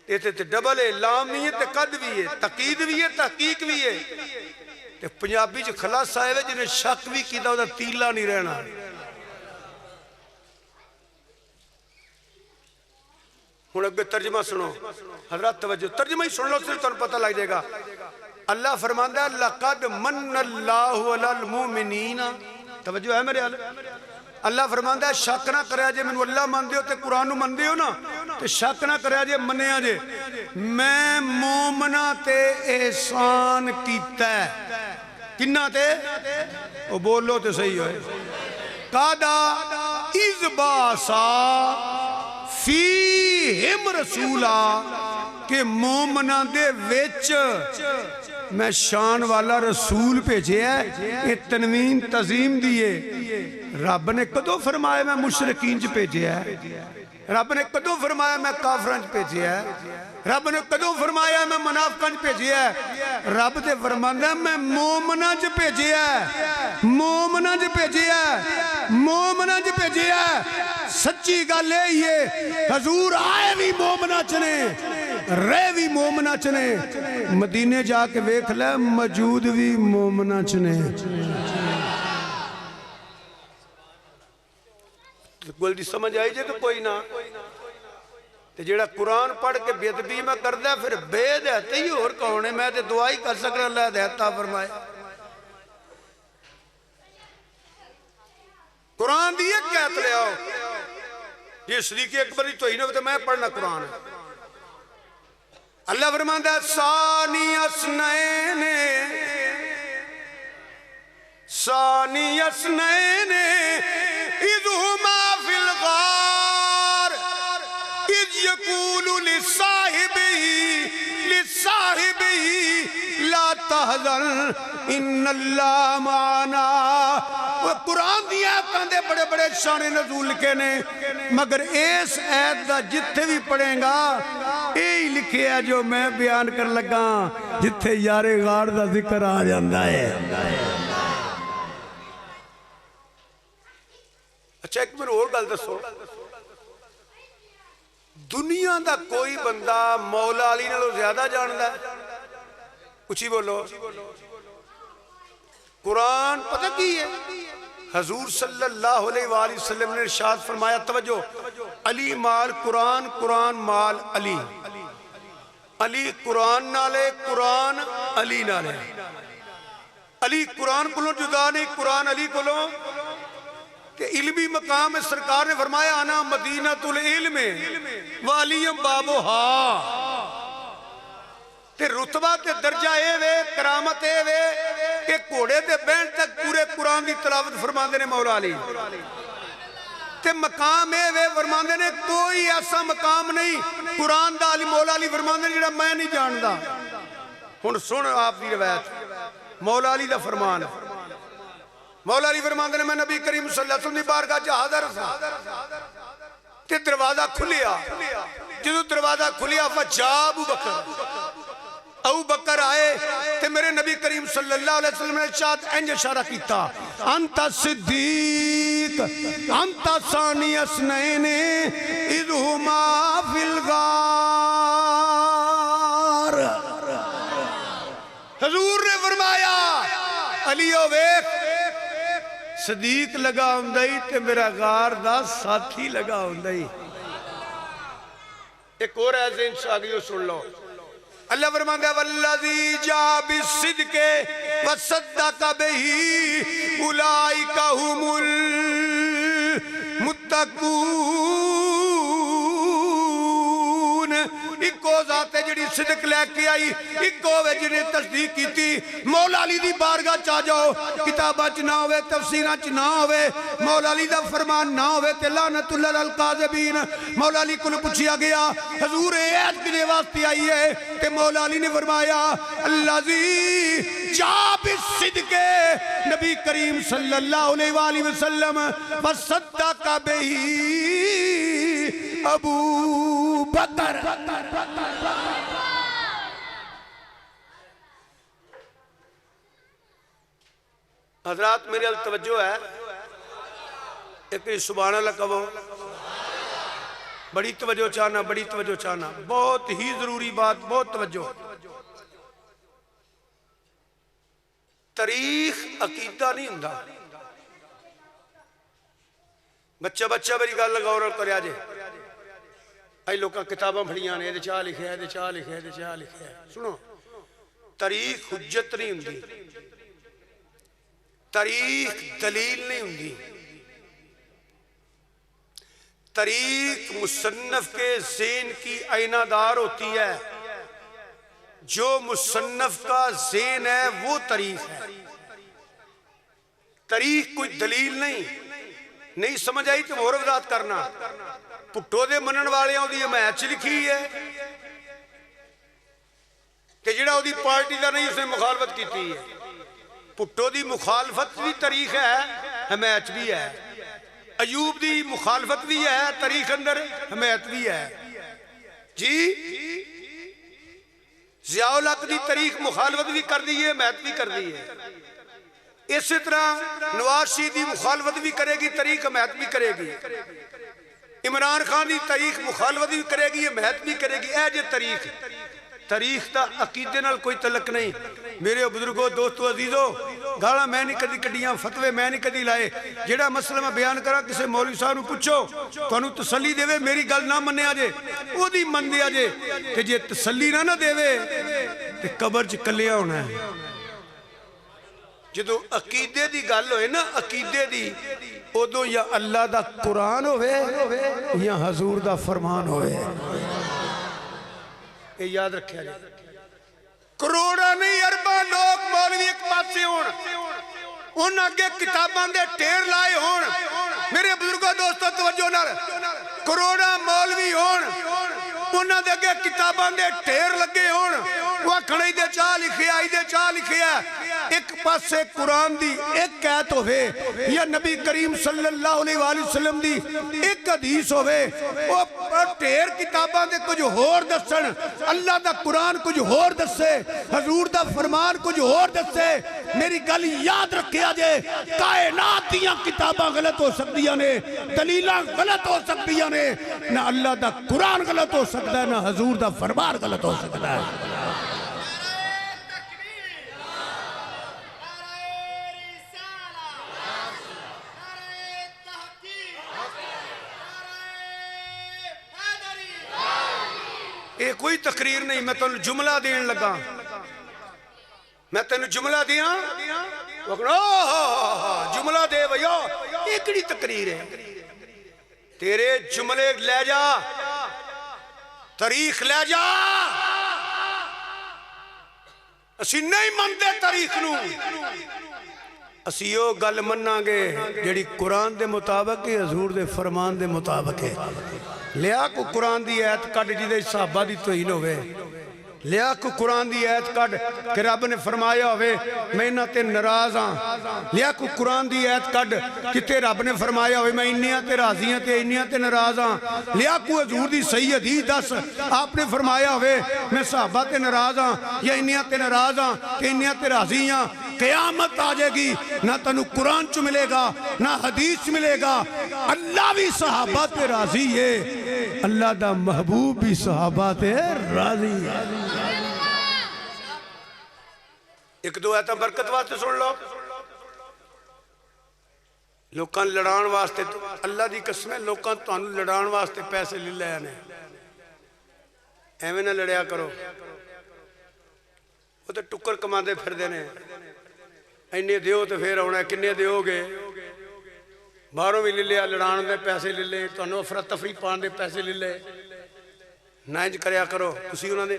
یہ ڈبل ہے لام بھی ہے تے قد بھی ہے تقید بھی ہے تحقیق بھی ہے. تے پنجابی جو خلاص آئے ہوئے جنہیں شک بھی کیتا ہوتا تیلا نہیں رہنا. ہوں اگے ترجمہ سنو حضرات توجہ ترجمہ ہی سن لو صرف تمہیں پتہ لگ جائے گا. اللہ فرماندہ ہے لقد من اللہ علی المؤمنین. توجہ ہے میرے حال. اللہ فرماندہ ہے شک نہ کریا جے میں اللہ مان دیو تے قرآن نو مان دیو نا تے شک نہ کریا جے منیا جے میں مومنہ تے احسان کیتا ہے. کنہ تے وہ بولو تے صحیح ہوئے. قادا اذ باسا فیہم رسولا کہ مومنہ دے وچ میں شان والا رسول بھیجے ہے. یہ تنوین تظیم دیئے. رب نے کدو فرمایا میں مشرکین چ بھیجے ہے. رب نے کدو فرمایا میں کافران چ بھیجے ہے. رب نے کدو فرمایا میں منافقان چ بھیجے ہے. رب نے فرمایا میں مومنہ چ بھیجے ہے. مومنہ چ بھیجے ہے. مومنہ چ بھیجے ہے. سچی گل ہے حضور آئے بھی مومنہ چنے رہ بھی مومنہ چنے. مدینے جا کے ویکھ لے موجود بھی مومنہ چنے. گل دی سمجھ آئی جے تو کوئی نہ. جیڑا قرآن پڑھ کے بے ادبی میں کردہ ہے پھر بے دہتے ہی اور کون ہے. میں تے دعائی کر سکتا اللہ دہتا فرمائے. قرآن دی ایک کہت لے آؤ یہ صدیق اکبر تو ہی نہ میں پڑھنا قرآن ہے. اللہ فرماندہ ہے ثانی اسنین ثانی اسنین اذ ہما فی الغار اذ یقول لصاحبہ لا تحزن ان اللہ معنا. وہ قرآن دیا آیتاں بڑے بڑے شان نزول لکھے نے مگر اس آیت دا جتھے بھی پڑھیں گا یہی لکھے ہے جو میں بیان کر لگا جتھے یار غار دا ذکر آ جاندہ ہے. اچھا ایک میں اور گل دسو دنیا دا کوئی بندہ مولا علی نالوں زیادہ جاندا ہے؟ کچھ ہی بولو. قرآن پتہ کی ہے حضور صلی اللہ علیہ وآلہ وسلم نے ارشاد فرمایا توجہ علی مال قرآن قرآن مال علی. علی قرآن نالے قرآن علی نالے. علی قرآن کلوں جدا نہیں قرآن علی کلوں. کہ علمی مقام سرکار نے فرمایا انا مدینۃ العلم وعلیم بابوہا. تے رتبہ تے درجہ اے وے کرامت اے وے کہ گھوڑے تے بین تک پورے قرآن دی تلاوت فرماندے نے مولا علی. تے مقام اے وے فرماندے نے کوئی ایسا مقام نہیں قرآن دا علی مولا علی فرماندے نے جڑا میں نہیں جاندا. ہن سن آپ دی روایت مولا علی دا فرمان. مولا علی فرماندے نے میں نبی کریم صلی اللہ علیہ وسلم دی بارگاہ چ حاضر تھا تے دروازہ کھلیا. جدوں دروازہ کھلیا فجاء ابو بکر ابو بکر آئے تے میرے نبی کریم صلی اللہ علیہ وسلم نے ارشاد انج اشارہ کیتا انت صدیق انت ثانی اثنین اذ ہما فی الغار. حضور نے فرمایا علیو ویکھ صدیق لگا ہوندائی تے میرا غار دا ساتھی لگا ہوندائی. ایک اور ہے ذہن سے آگئیو سن لو. اللہ فرماتا ہے والذی جا بالصدق وصدق بہ اولئک هم المتقون. ایکو ذات ہے جڑی صدق لے کے آئی ایکو ہے جنہیں تصدیق کی تھی. مولا علی دی بارگاہ چاہ جاؤ کتابہ چ نہ ہوئے تفسیرہ چ نہ ہوئے مولا علی دا فرمان نہ ہوئے تے لعنت اللہ القاذبین. مولا علی کو پوچھیا گیا حضور ایت کنے واسطے آئی ہے تے مولا علی نے فرمایا الذی جا بالصدق نبی کریم صلی اللہ علیہ وآلہ وسلم وصدق بہ ابو بکر. حضرات میرے توجہ ہے ایک سبحان اللہ کہو بڑی توجہ چاہنا بڑی توجہ چاہنا بہت ہی ضروری بات بہت توجہ. تاریخ عقیدہ نہیں ہوندا. بچہ میری گل غور کریا جے اے لوکاں کتاباں پڑھیاں نے چاہ لکھیا ہے چاہ لکھیا ہے چاہ لکھیا ہے. سنو تاریخ حجت نہیں ہوندی تاریخ دلیل نہیں ہوندی. تاریخ مصنف کے ذہن کی آئینہ دار ہوتی ہے. جو مصنف کا ذہن ہے وہ تاریخ ہے. تاریخ کوئی دلیل نہیں سمجھ آئی تو اور وضاحت کرنا. پٹھو دے منن والے دی حمایت لکھی ہے کہ جڑا دی پارٹی دا نہیں اس نے مخالفت کیتی ہے. پٹھو دی مخالفت بھی تاریخ ہے حمایت بھی ہے. ایوب دی مخالفت بھی ہے تاریخ اندر حمایت بھی ہے. جی ضیاء الحق دی تاریخ مخالفت بھی کر دی ہے حمایت بھی کر دی ہے. اسی طرح نواز شریف دی مخالفت بھی کرے گی تاریخ حمایت بھی کرے گی. عمران خان دی تاریخ مخالفت بھی کرے گی حمایت بھی کرے گی. اے جے تاریخ تا عقیدے نال کوئی تعلق نہیں. میرے بزرگوں دوستو عزیزو گالا میں نہیں کدی کڈیاں فتوے میں نہیں کدی لائے. جیڑا مسئلہ میں بیان کرا کسے مولوی صاحب نو پوچھو تانوں تسلی دے میری گل نہ منیا جے او دی من دیا جے کہ جے تسلی نہ دے تے قبر چ کلیا ہونا ہے. جدو عقیدے دی گل ہوئے نا عقیدے دی ادو یا اللہ دا قرآن ہوئے یا حضور دا فرمان ہوئے. یہ یاد رکھیا جائے کروڑا نہیں ارباں لوگ مولوی ایک پاسے ہون ان آگے کتاباں دے ٹیر لائے ہون. میرے بزرگوں دوستو توجہ نال کروڑا مولوی ہون انہاں دے اگے کتاباں دے ٹھیر لگے ہون وہ کھڑی دے چاہ لکھے آئی دے چاہ لکھے ہے. ایک پاسے قرآن دی ایک آیت ہوئے یا نبی کریم صلی اللہ علیہ وآلہ وسلم دی ایک حدیث ہوئے وہ ٹھیر کتاباں دے کچھ ہور دسن اللہ دا قرآن کچھ ہور دسے حضور دا فرمان کچھ ہور دسے. میری گل یاد رکھیا جے کائنات دیاں کتاباں غلط ہو سکتیاں نے دلیلاں غلط ہو سکتیاں نے نہ اللہ دا قرآن غلط ہو سکتا ہے نہ حضور دا فرمان غلط ہو سکتا ہے. یہ کوئی تقریر نہیں میں تنہوں جملہ دین لگا میں تنہوں جملہ دیا جملہ دے بھئیو ایکڑی تقریر ہے تیرے جملے لے جا تاریخ لے جا اسی نہیں مندے تاریخ نو اسی یو گل مننا گے جڑی قرآن دے مطابق ہے حضور دے فرمان دے مطابق ہے. لیا کو قرآن دی آیت کٹ جی دے صحابہ دی توہین ہوئے لیا کو قرآن دی آیت کڈ کہ رب نے فرمایا ہوئے میں انہاں تے ناراض ہاں، لیا کو قرآن دی آیت کڈ کہ رب نے فرمایا ہوئے میں انہاں تے راضی ہاں تے انہاں تے ناراض ہاں، لیا کو حضور دی صحیح حدیث دس آپ نے فرمایا ہوئے میں صحابہ تے ناراض ہاں یا انہاں تے ناراض ہاں تے انہاں تے راضی ہاں، قیامت آ جائے گی نہ تنو قرآن چ ملے گا نہ حدیث ملے گا، اللہ بھی صحابہ تے راضی ہے، اللہ دا محبوب بھی صحابہ تے راضی ہے۔ ایک دو آیتاں برکت واسطے سن لو، لوکاں لڑان واسطے اللہ دی قسم ہے لوکاں تانوں لڑان واسطے پیسے لے لے آنے، ایویں نہ لڑیا کرو، وہ تو ٹکر کماندے پھر دینے اینے دیو تو پھر ہونا ہے کنے دیو گے، باہروں بھی لے لیا لڑان دے پیسے لے لے تانوں افراتفری پان دے پیسے لے لے، نہ انج کریا کرو، تسی انہاں دے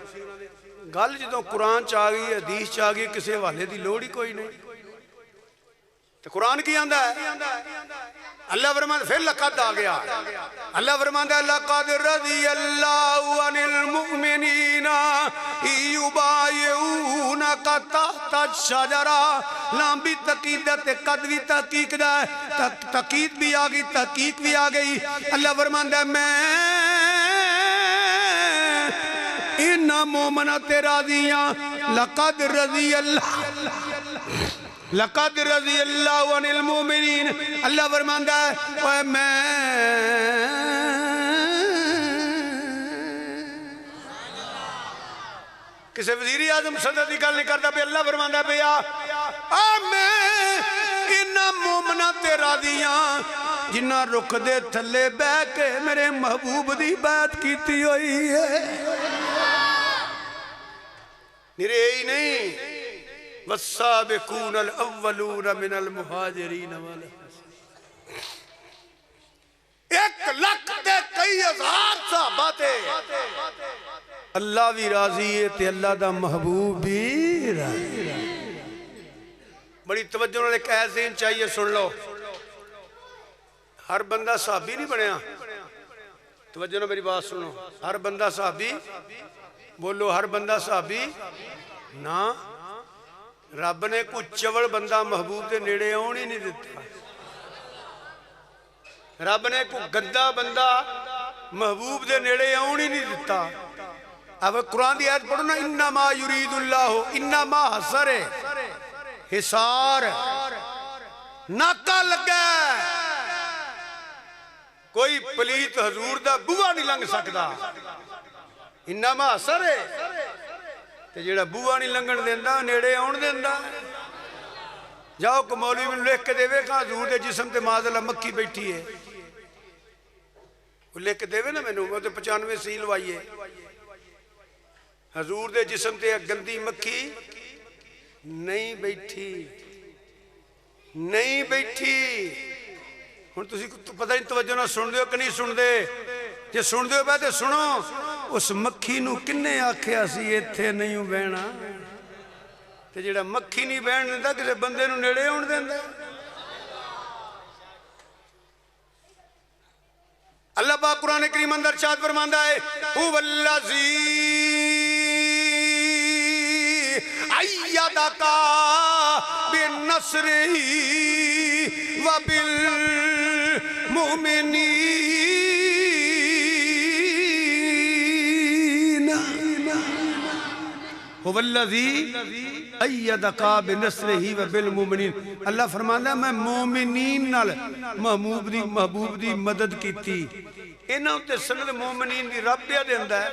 گل جدوں قرآن چاہ گئی حدیث چاہ گئی کسی حوالے دی لوڑ ہی کوئی نہیں، تو قرآن کی آندہ ہے اللہ فرماتا پھر لقد آ گیا، اللہ فرماتا ہے لقد رضی اللہ عن المؤمنین یبایعونک تحت الشجرہ، لام بھی تقیدت قد بھی تحقیق دا ہے، تقید بھی آ گئی تحقیق بھی آ گئی، اللہ فرماتا ہے میں انہا مومنات راضیاں لقد رضی اللہ عن المومنین، اللہ فرماتا ہے اوہ میں کسی وزیر اعظم صدر دی گل نہیں کرتا پہ اللہ فرماتا ہے بھیا میں انہا مومنات راضیاں جنہ رخ دے تھلے بے کے میرے محبوب دی بات کیتی ہوئی ہے، میرے ہی نہیں والسابقون الاولون من المہاجرین والانصار، 1 لاکھ دے کئی ہزار صحابہ تے اللہ بھی راضی ہے تے اللہ دا محبوب بھی راضی ہے۔ بڑی توجہ نے ایک ایسے چاہیے سن لو، ہر بندہ صحابی نہیں بنیا، توجہ نے میری بات سنو، ہر بندہ صحابی بولو ہر بندہ صحابی نا، رب نے کوئی چوڑ بندہ محبوب دے نیڑے آن ہی نہیں دیتا، رب نے کوئی گندہ بندہ محبوب دے نیڑے آن ہی نہیں دیتا۔ اب قرآن دی آیت پڑھو نا انما یرید اللہ، انما حسر حسار ناکہ لگا کوئی پلیت حضور دا بوہ نہیں لنگ سکتا، انما حسر ہے تے جیڑا بوہ نہیں لنگن دیندہ نیڑے آن دیندہ، جاؤ کہ مولوی میں لکھ کے دے وے کہاں حضور دے جسم تے معاذ اللہ مکھی بیٹھی ہے، وہ لکھ کے دے وے نا میں نے وہ تے 95 سیل وائیے، حضور دے جسم تے گندی مکھی نہیں بیٹھی، نہیں بیٹھی، ہن تسی پتہ نہیں توجہ نہ سن دے ہو کہ نہیں سن دے، جے سن دے ہو بیتے سنو، اس مکھی نو کنے آکھیا سی ایتھے نہیں بہنا، تے جیڑا مکھی نہیں بہن دیندہ کسے بندے نو نیڑے ہون دیندہ، اللہ پاک قرآن کریم اندر ارشاد فرماندا ہے هو الذی ایدک بالنصر وبالمؤمنین، هو الذی ایدک بنصرہ وبالمؤمنین، اللہ فرماندا ہے میں مومنین نال محبوب دی مدد کیتی، انہاں تے سند مومنین دی رب دے دیندا ہے،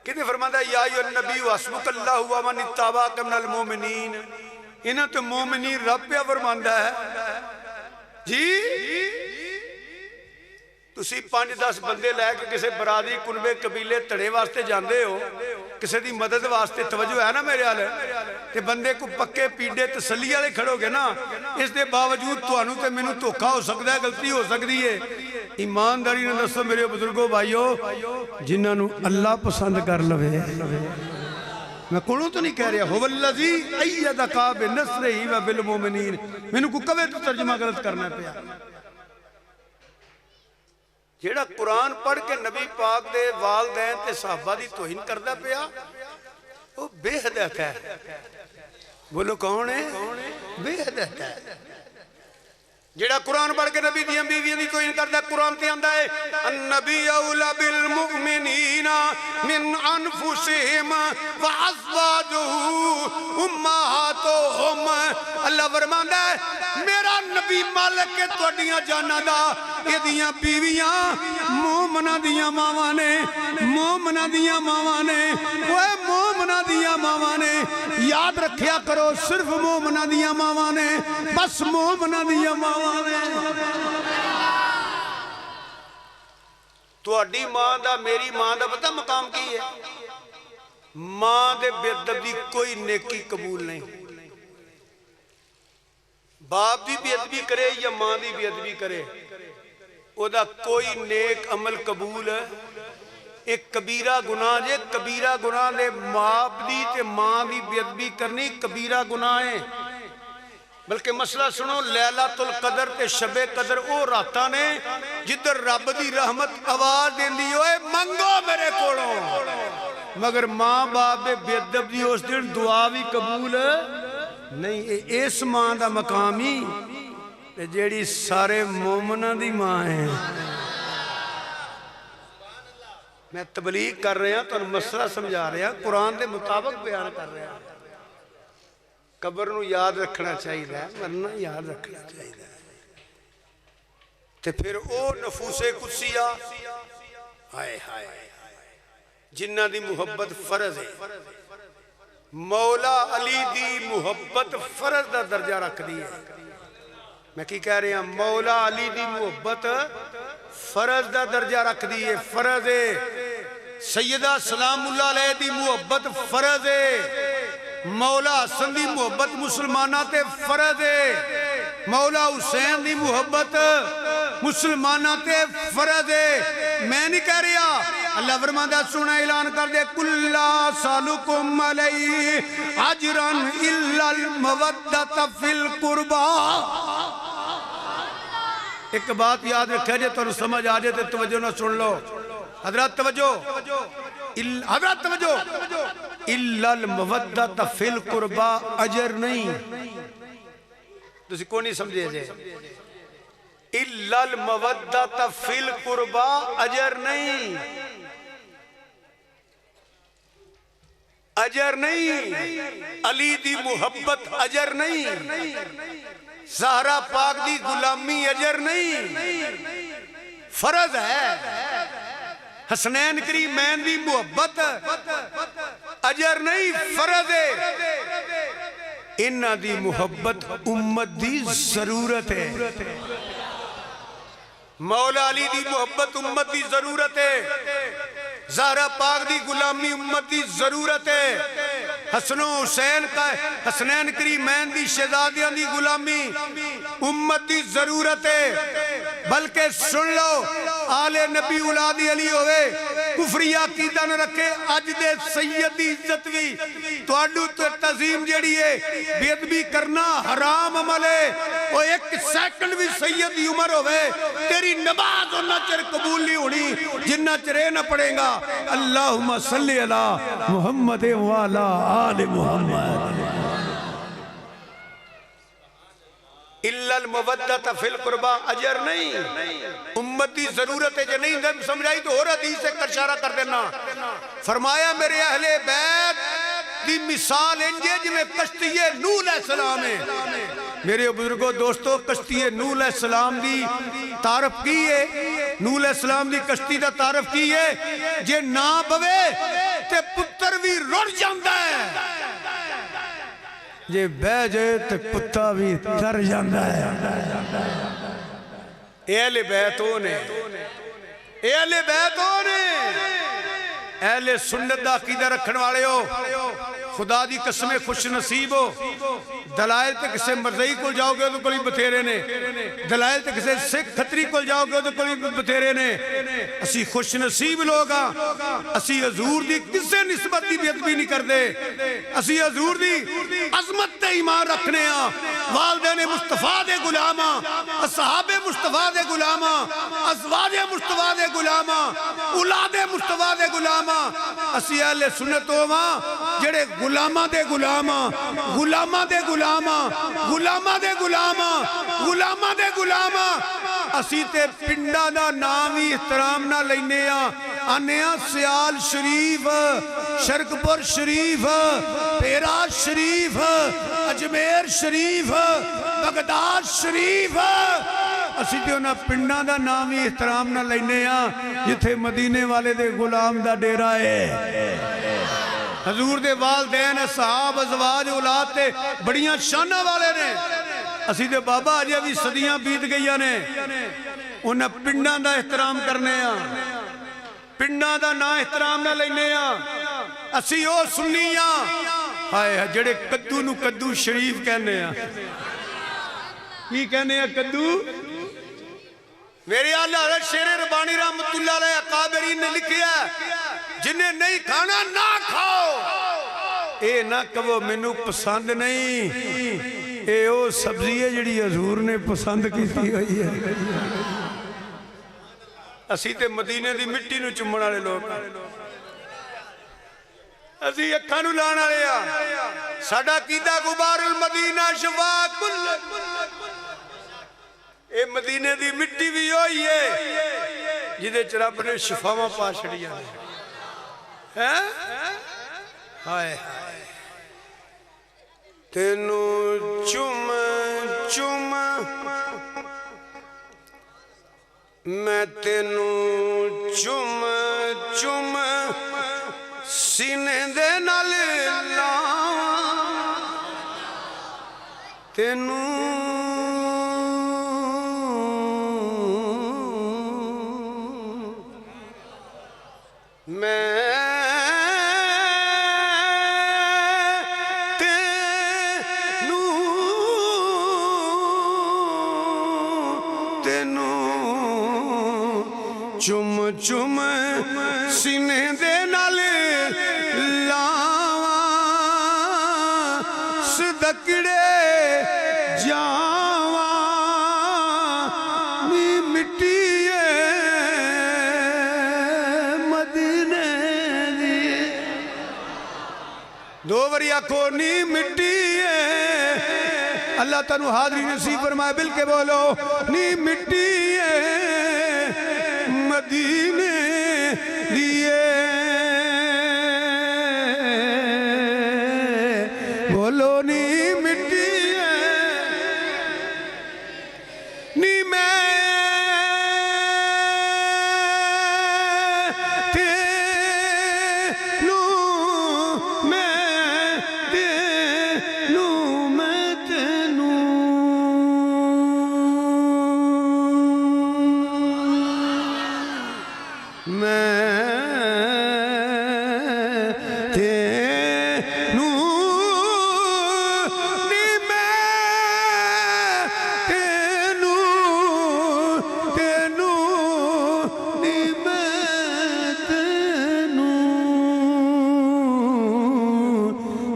کتے فرماندا ہے یا ایھا النبی حسبک اللہ ومن اتبعک من المؤمنین، انہاں تے مومنین رب پہ فرماندا ہے جی تسی 5-10 بندے لے کے کسے برادری کنبے قبیلے تڑے واسطے جاندے ہو، کسے دی مدد واسطے توجہ ہے نا میرے آلے تے بندے کو پکے پیڑے تسلی والے کھڑو گے نا، اس دے باوجود توانوں تے مینوں دھوکا ہو سکتا ہے، غلطی ہو سکتی ہے، ایمانداری نے دسو میرے بزرگوں بھائیو جنہاں نو اللہ پسند کر لوے، میں کونوں تو نہیں کہہ رہا هو الذی ایدک بنصرہ وبالمؤمنین، مینوں کو کبھی تو ترجمہ غلط کرنا پیا، جیڑا قرآن پڑھ کے نبی پاک دے والدین تے صحابہ دی توہین کردہ پیا، وہ بے حدت ہے. بولو کون ہے؟ بے حدت ہے. جیڑا قرآن پڑھ کے نبی دیاں بیویاں دی تو انکار دا قرآن تے آندا ہے النبی اولا بالمؤمنین من انفسہم وازواجہ امہاتہم. اللہ فرماندا ہے میرا نبی مالک تواڈیاں جاناں دا ایدیاں بیویاں مومناں دیاں ماواں نے مومناں دیاں ماواں نے اوے مومناں دیاں ماواں نے. یاد رکھیا کرو صرف مومناں دیاں ماواں نے بس مومناں دیاں ماواں نے. تواڈی ماں دا میری ماں دا پتہ مقام کی ہے؟ ماں دے بے ادبی کوئی نیکی قبول نہیں. باپ بھی بے ادبی کرے یا ماں دی بے ادبی کرے او دا کوئی نیک عمل قبول ہے. ایک کبیرہ گناہ جے کبیرہ گناہ دے باپ دی تے ماں دی بے ادبی کرنی کبیرہ گناہ ہے. بلکہ مسئلہ سنو لیلۃ القدر تے شب قدر او راتاں نے جدر رب دی رحمت آواز دیندی ہوئے منگو میرے کولوں. مگر ماں باپ دے بے ادب دی اس دن دعا بھی قبول نہیں. اس ماں دا مقام ہی جیڑی سارے مومناں دی ماں ہے. میں تبلیغ کر رہا تو مسئلہ سمجھا رہا قرآن دے مطابق بیان کر رہا. قبر نو یاد رکھنا چاہیے مرنا یاد رکھنا چاہیے. تے پھر او نفوس قدسیہ ہائے ہائے جنہ دی محبت فرض ہے. مولا علی دی محبت فرض دا درجہ رکھ دی ہے. میں کی کہہ رہا مولا علی دی محبت فرض دا درجہ رکھ دی ہے. فرض ہے. سیدہ سلام اللہ علیہ دی محبت فرض ہے. مولا حسن دی محبت مسلمانہ تے فرض ہے. مولا حسین دی محبت مسلمانہ تے فرض ہے. میں نہیں کہہ رہا. اللہ فرماتا سنہ اعلان کر دے کُلَّا سَالُكُمْ عَلَيْهِ عَجْرًا إِلَّا الْمَوَدَّةَ فِي الْقُرْبَى. ایک بات یاد رکھے جے تو سمجھ آجے تو توجہ نہ سن لو. حضرات توجہ حضرات توجہ. إِلَّا الْمَوَدَّةَ فِي الْقُرْبَى اجر نہیں. تسی کو نہیں سمجھے جے إِلَّا الْمَوَدَّةَ فِي الْقُرْبَى اجر نہیں. اجر نہیں. علی دی محبت اجر نہیں. زہرا پاک دی غلامی اجر نہیں. فرض ہے. حسنین کریمین دی محبت اجر نہیں فرض ہے. انہاں دی محبت امت دی ضرورت ہے. مولا علی دی محبت امت دی ضرورت ہے. زہرا پاک دی غلامی امت دی ضرورت ہے. حسن و حسین کا حسنین کریمین دی شہزادیاں دی غلامی امت دی ضرورت ہے. بلکہ سن لو آل نبی اولاد علی ہوئے کفری عقیدہ نہ رکھے اج دے سید دی عزت بھی تو اڈو تعظیم جیڑی ہے بے ادبی کرنا حرام عمل ہے. وہ ایک سیکنڈ بھی سید دی عمر ہوئے تیری نماز انہ چر قبول نہیں ہونی جنہ چرے نہ پڑھیں گا. اللہم صلی علی محمد والا آل محمد. إِلَّا الْمَوَدَّةَ فِي الْقُرْبَى اجر نہیں. امتی ضرورت ہے جو نہیں سمجھائی تو اور حدیث سے اشارہ کر دینا. فرمایا میرے اہل بیت دی مثال انجے جی میں کشتی نوح علیہ السلام ہے. میرے بزرگوں دوستو کشتی نوح علیہ السلام دی تعارف کی ہے. نوح علیہ السلام دی کشتی دا تعارف کی ہے جے نا بوے تے پتر بھی رڑ جاندہ ہے جے بے جائے تے پتا بھی تر جاندہ ہے. اہل بیتوں نے اہل بیتوں نے اہل سنت دا عقیدہ رکھن والے ہو خدا دی قسم خوش نصیب ہو. دلائل تے کسے مرزائی کو جاؤ گے تو کوئی بتھیرے نے. دلائل تے کسے سکھ کھتری کو جاؤ گے تو کوئی بتھیرے نے. اسی خوش نصیب لوگا. اسی حضور دی کسے نسبت دی بے ادبی نہیں کر دے. اسی حضور دی عظمت تے ایمان رکھنے ہاں. والدین مصطفیٰ دے غلاماں اصحاب مصطفیٰ دے غلاماں ازواج مصطفیٰ دے غلاماں اولاد مصطفیٰ دے غلاماں. اسی اہل سنت ہو ماں جڑے غلاماں دے غلام غلاماں دے غلام غلاماں دے غلام غلاماں دے غلام اسی تے پنڈاں دا نام ہی احترام نہ لینے آنے سیال شریف شرکپور شریف پیرا شریف اجمیر شریف بغداد شریف اسی تے انہاں پنڈاں دا نام ہی احترام نہ لینے جتھے مدینے والے دے غلام دا ڈیرہ ہے حضور دے والدین صحاب ازواج اولاد تے بڑیاں شانہ والے نے اسی تے بابا آجے بھی صدیاں بیت گئیاں نے انہاں پنڈاں دا احترام کرنے پنڈاں دا نا احترام نہ لینے اسی او سنیاں ہائے جڑے کدو نو کدو شریف کہنے کی کہنے کدو میرے آلہ حضرت شیر ربانی رحمت اللہ علیہ اقابرین نے لکھیا جنہیں نہیں کھانا نہ کھاؤ اے نہ کہو مینوں پسند نہیں اے او سبزی ہے جڑی حضور نے پسند کیتی ہوئی ہے اسی تے مدینے دی مٹی نو چمن والے لوگ اسی اکھاں نو لان والے ساڈا عقیدہ غبار المدینہ شفا کل اے مدینے دی مٹی بھی ہوئی ہے جدے رب نے شفاواں پا چھڑیاں ہائے تینوں چم چم میں تینوں چم چم سینے دے نال لاواں تینوں میں چم چم سینے دے نال لاواں صدقڑے جاواں نی مٹی مدینے دی دو باری آکھو نی مٹی اللہ تنو حاضری نصیب فرمائے بل کے بولو نی مٹی مدینے دیئے بولو نی مٹی نی میں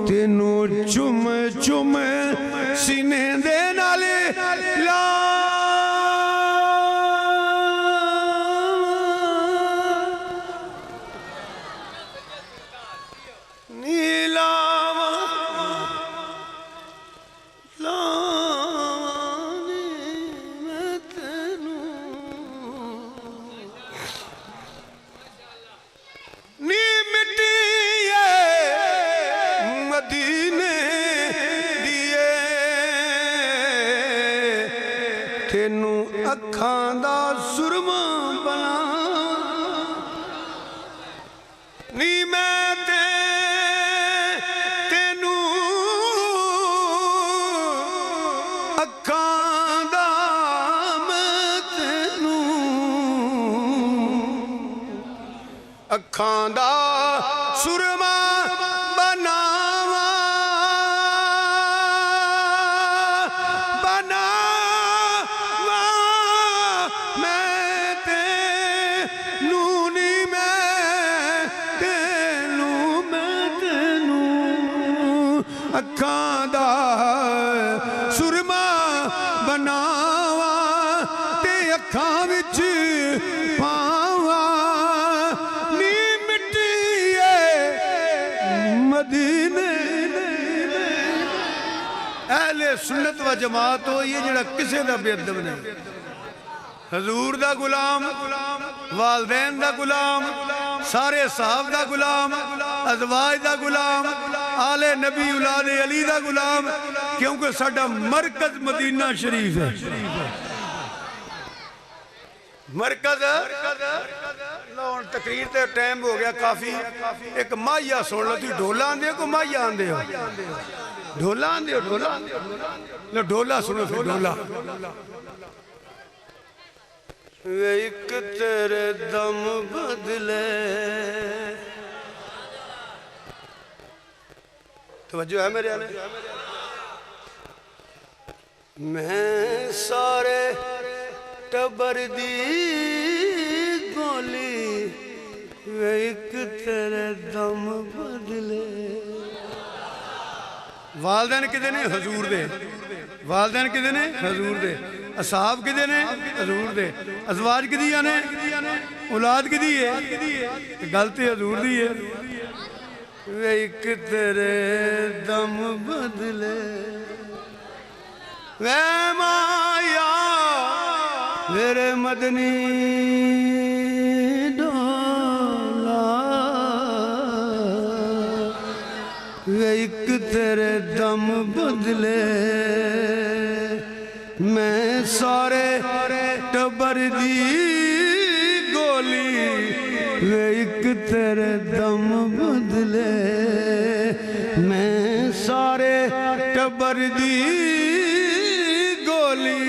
تینوں چم چم سینے دے نالے لا تینوں اکھاں دا سرما بنا نی میں تینوں اکھاں دا میں تینوں اکھاں دا سرما اکھاں دا سرما بناواں تے اکھاں وچ پاواں نی مٹی مدی سنت و جماعت ہو یہ جڑا کسے دا بے ادب نہیں حضور دا غلام والدین دا غلام سارے صحاب دا غلام ازواج دا غلام آل نبی اولاد علی دا غلام کیونکہ ساڈا مرکز مدینہ شریف ہے مرکز لون تقریر تے ٹائم ہو گیا کافی ایک ماہیہ سن لو تھی ڈھولا آن دے کو ماہیہ آن دے ہو ڈھولا آن دے ہو لو ڈھولا سنو پھر ڈھولا ایک تیرے دم بدلے توجہ ہے میرے آنے میں سارے ٹبر دی گولی ایک تیرے دم بدلے والدین کدے نے حضور دے والدین کدے نے حضور دے اصحاب کدے نے حضور دے ازواج کدی نے اولاد کدی ہے غلطی حضور دی ہے ایک تیرے دم بدلے وے مایا میرے مدنی ڈولا ایک تیرے دم بدلے میں سارے ٹبر دی گولی ایک تیرے دم بدلے میں سارے ٹبر دی گولی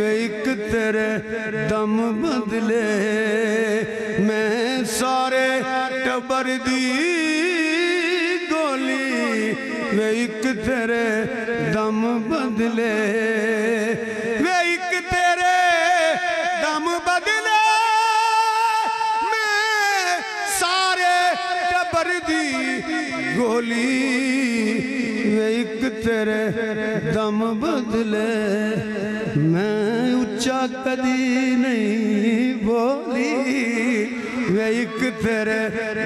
ایک تیرے دم بدلے میں سارے ٹبر دی گولی ایک تیرے دم بدلے ایک تیرے دم بدلے میں سارے ٹبر دی گولی ایک تیرے دم بدلے میں اچھا کدی نہیں بولی ایک تیرے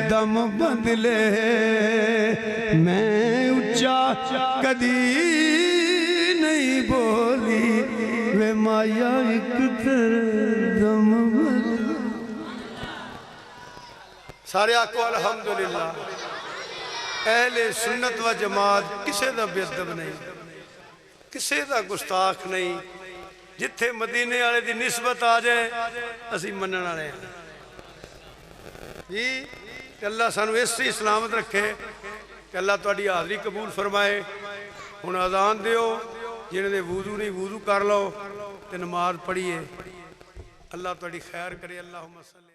دم بدلے میں اچھا کدی نہیں بولی وے مایا ایک تیرے دم بدلے سارے آقو الحمدللہ اہل سنت و جماعت کسے دا بے ادب نہیں کسے دا گستاخ نہیں جتھے مدینے والے دی نسبت آ جائے اسی منن والے ہیں جی کہ اللہ سانو اس سے سلامت رکھے کہ اللہ تہاڈی حاضری قبول فرمائے ہن اذان دیو جنہاں دے وضو نہیں وضو کر لو تے نماز پڑھیے اللہ تہاڈی خیر کرے اللہم صلی